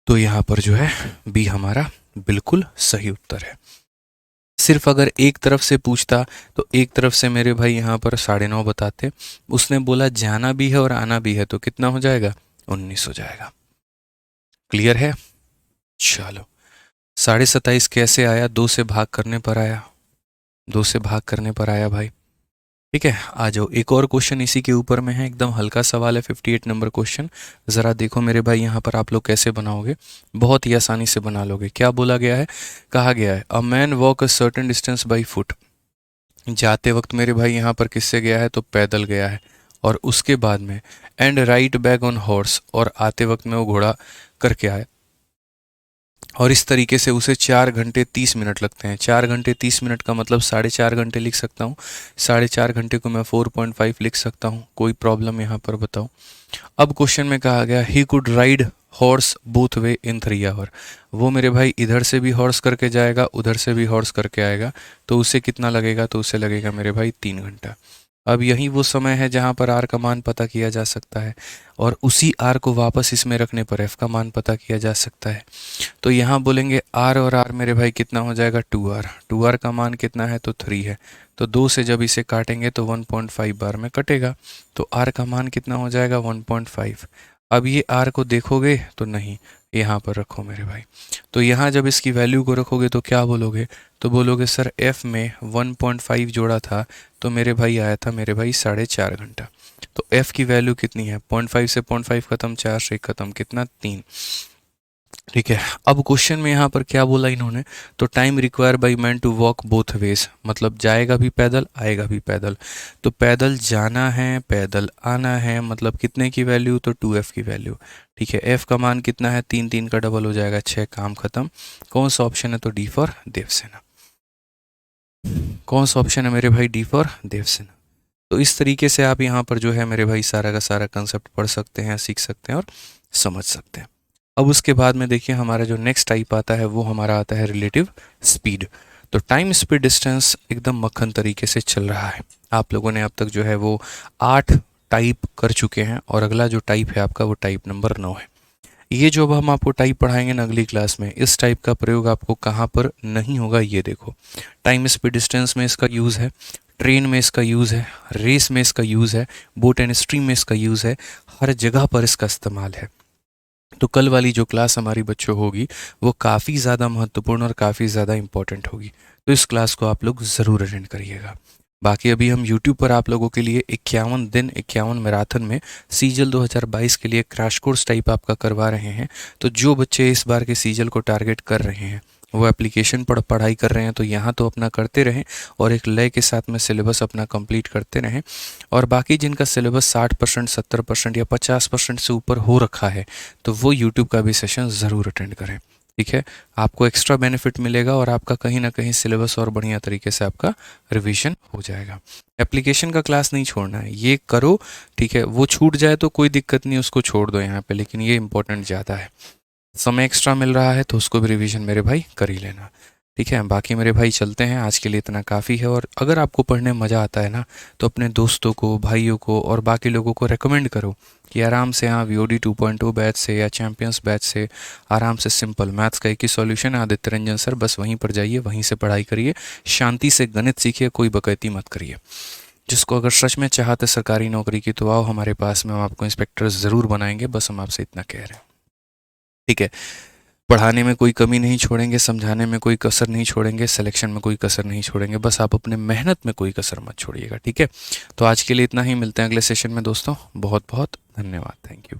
तो यहाँ पर जो है B हमारा बिल्कुल सही उत्तर है। सिर्फ अगर एक तरफ से पूछता तो एक तरफ से मेरे भाई यहाँ पर 9.5 बताते, उसने बोला जाना भी है और आना भी है, तो कितना हो जाएगा, 19 हो जाएगा। क्लियर है, चलो 27.5 कैसे आया, 2 से भाग करने पर आया, 2 से भाग करने पर आया भाई, ठीक है। आ जाओ एक और क्वेश्चन इसी के ऊपर में है, एकदम हल्का सवाल है, 58 नंबर क्वेश्चन। ज़रा देखो मेरे भाई यहाँ पर आप लोग कैसे बनाओगे, बहुत ही आसानी से बना लोगे। क्या बोला गया है, कहा गया है a man walk a certain distance by foot. जाते वक्त मेरे भाई यहाँ पर किससे गया है, तो पैदल गया है। और उसके बाद में and right back on horse, और आते वक्त में वो घोड़ा करके आया। और इस तरीके से उसे 4 घंटे 30 मिनट लगते हैं। 4 घंटे 30 मिनट का मतलब 4.5 घंटे लिख सकता हूँ। 4.5 घंटे को मैं 4.5 लिख सकता हूँ, कोई प्रॉब्लम यहाँ पर बताओ। अब क्वेश्चन में कहा गया he could ride horse both way in 3 hour. वो मेरे भाई इधर से भी हॉर्स करके जाएगा, उधर से भी हॉर्स करके आएगा, तो उसे कितना लगेगा, तो उसे लगेगा मेरे भाई 3 घंटा। अब यही वो समय है जहाँ पर आर का मान पता किया जा सकता है और उसी आर को वापस इसमें रखने पर एफ का मान पता किया जा सकता है। तो यहाँ बोलेंगे आर और आर मेरे भाई कितना हो जाएगा 2r। 2r का मान कितना है तो 3 है, तो 2 से जब इसे काटेंगे तो 1.5 बार में कटेगा, तो r का मान कितना हो जाएगा 1.5। अब ये r को देखोगे तो नहीं, यहाँ पर रखो मेरे भाई। तो यहाँ जब इसकी वैल्यू को रखोगे तो क्या बोलोगे, तो बोलोगे सर f में 1.5 जोड़ा था तो मेरे भाई आया था मेरे भाई 4.5 घंटा। तो f की वैल्यू कितनी है, 0.5 से 0.5 खत्म, 4 से खत्म, कितना 3। ठीक है, अब क्वेश्चन में यहाँ पर क्या बोला इन्होंने, तो time require by man to walk both ways, मतलब जाएगा भी पैदल आएगा भी पैदल। तो पैदल जाना है पैदल आना है, मतलब कितने की वैल्यू, तो 2f की वैल्यू। ठीक है, f का मान कितना है, 3 3 का डबल हो जाएगा 6, काम खत्म। कौन सा ऑप्शन है, तो डी फॉर देवसेना। कौन सा ऑप्शन है मेरे भाई, डी फॉर देवसेना। तो इस तरीके से आप यहाँ पर जो है मेरे भाई सारा का सारा कंसेप्ट पढ़ सकते हैं, सीख सकते हैं और समझ सकते हैं। अब उसके बाद में देखिए हमारा जो नेक्स्ट टाइप आता है वो हमारा आता है रिलेटिव स्पीड। तो टाइम स्पीड डिस्टेंस एकदम मक्खन तरीके से चल रहा है। आप लोगों ने अब तक जो है वो 8 टाइप कर चुके हैं और अगला जो टाइप है आपका वो टाइप नंबर 9 है। ये जो अब हम आपको टाइप पढ़ाएंगे ना अगली क्लास में, इस टाइप का प्रयोग आपको कहाँ पर नहीं होगा, ये देखो। टाइम स्पीड डिस्टेंस में इसका यूज़ है, ट्रेन में इसका यूज़ है, रेस में इसका यूज़ है, बोट एंड स्ट्रीम में इसका यूज़ है, हर जगह पर इसका इस्तेमाल है। तो कल वाली जो क्लास हमारी बच्चों होगी वो काफ़ी ज़्यादा महत्वपूर्ण और काफ़ी ज़्यादा इम्पोर्टेंट होगी, तो इस क्लास को आप लोग ज़रूर अटेंड करिएगा। बाकी अभी हम YouTube पर आप लोगों के लिए 51 दिन 51 मैराथन में सीजल 2022 के लिए क्रैश कोर्स टाइप आपका करवा रहे हैं। तो जो बच्चे इस बार के सीजल को टारगेट कर रहे हैं, वो एप्लीकेशन पर पढ़ाई कर रहे हैं, तो यहाँ तो अपना करते रहें और एक लय के साथ में सिलेबस अपना कंप्लीट करते रहें। और बाकी जिनका सिलेबस 60%, 70% या 50% से ऊपर हो रखा है, तो वो यूट्यूब का भी सेशन ज़रूर अटेंड करें। ठीक है, आपको एक्स्ट्रा बेनिफिट मिलेगा और आपका कहीं ना कहीं सिलेबस और बढ़िया तरीके से आपका रिवीजन हो जाएगा। एप्लीकेशन का क्लास नहीं छोड़ना है, ये करो। ठीक है, वो छूट जाए तो कोई दिक्कत नहीं, उसको छोड़ दो यहाँ पे, लेकिन ये इंपॉर्टेंट ज़्यादा है। समय एक्स्ट्रा मिल रहा है तो उसको भी रिवीजन मेरे भाई कर ही लेना। ठीक है, बाकी मेरे भाई चलते हैं, आज के लिए इतना काफ़ी है। और अगर आपको पढ़ने में मज़ा आता है ना, तो अपने दोस्तों को, भाइयों को और बाकी लोगों को रेकमेंड करो कि आराम से यहाँ VOD 2.0 बैच से या चैम्पियंस बैच से आराम से सिंपल मैथ्स का एक ही सॉल्यूशन है, आदित्य रंजन सर, बस वहीं पर जाइए, वहीं से पढ़ाई करिए, शांति से गणित सीखिए, कोई बकैती मत करिए। जिसको अगर सच में चाहते सरकारी नौकरी की, तो आओ हमारे पास में, हम आपको इंस्पेक्टर ज़रूर बनाएंगे, बस हम आपसे इतना कह रहे हैं। ठीक है, पढ़ाने में कोई कमी नहीं छोड़ेंगे, समझाने में कोई कसर नहीं छोड़ेंगे, सिलेक्शन में कोई कसर नहीं छोड़ेंगे, बस आप अपने मेहनत में कोई कसर मत छोड़िएगा। ठीक है, तो आज के लिए इतना ही, मिलते हैं अगले सेशन में दोस्तों। बहुत बहुत धन्यवाद, थैंक यू।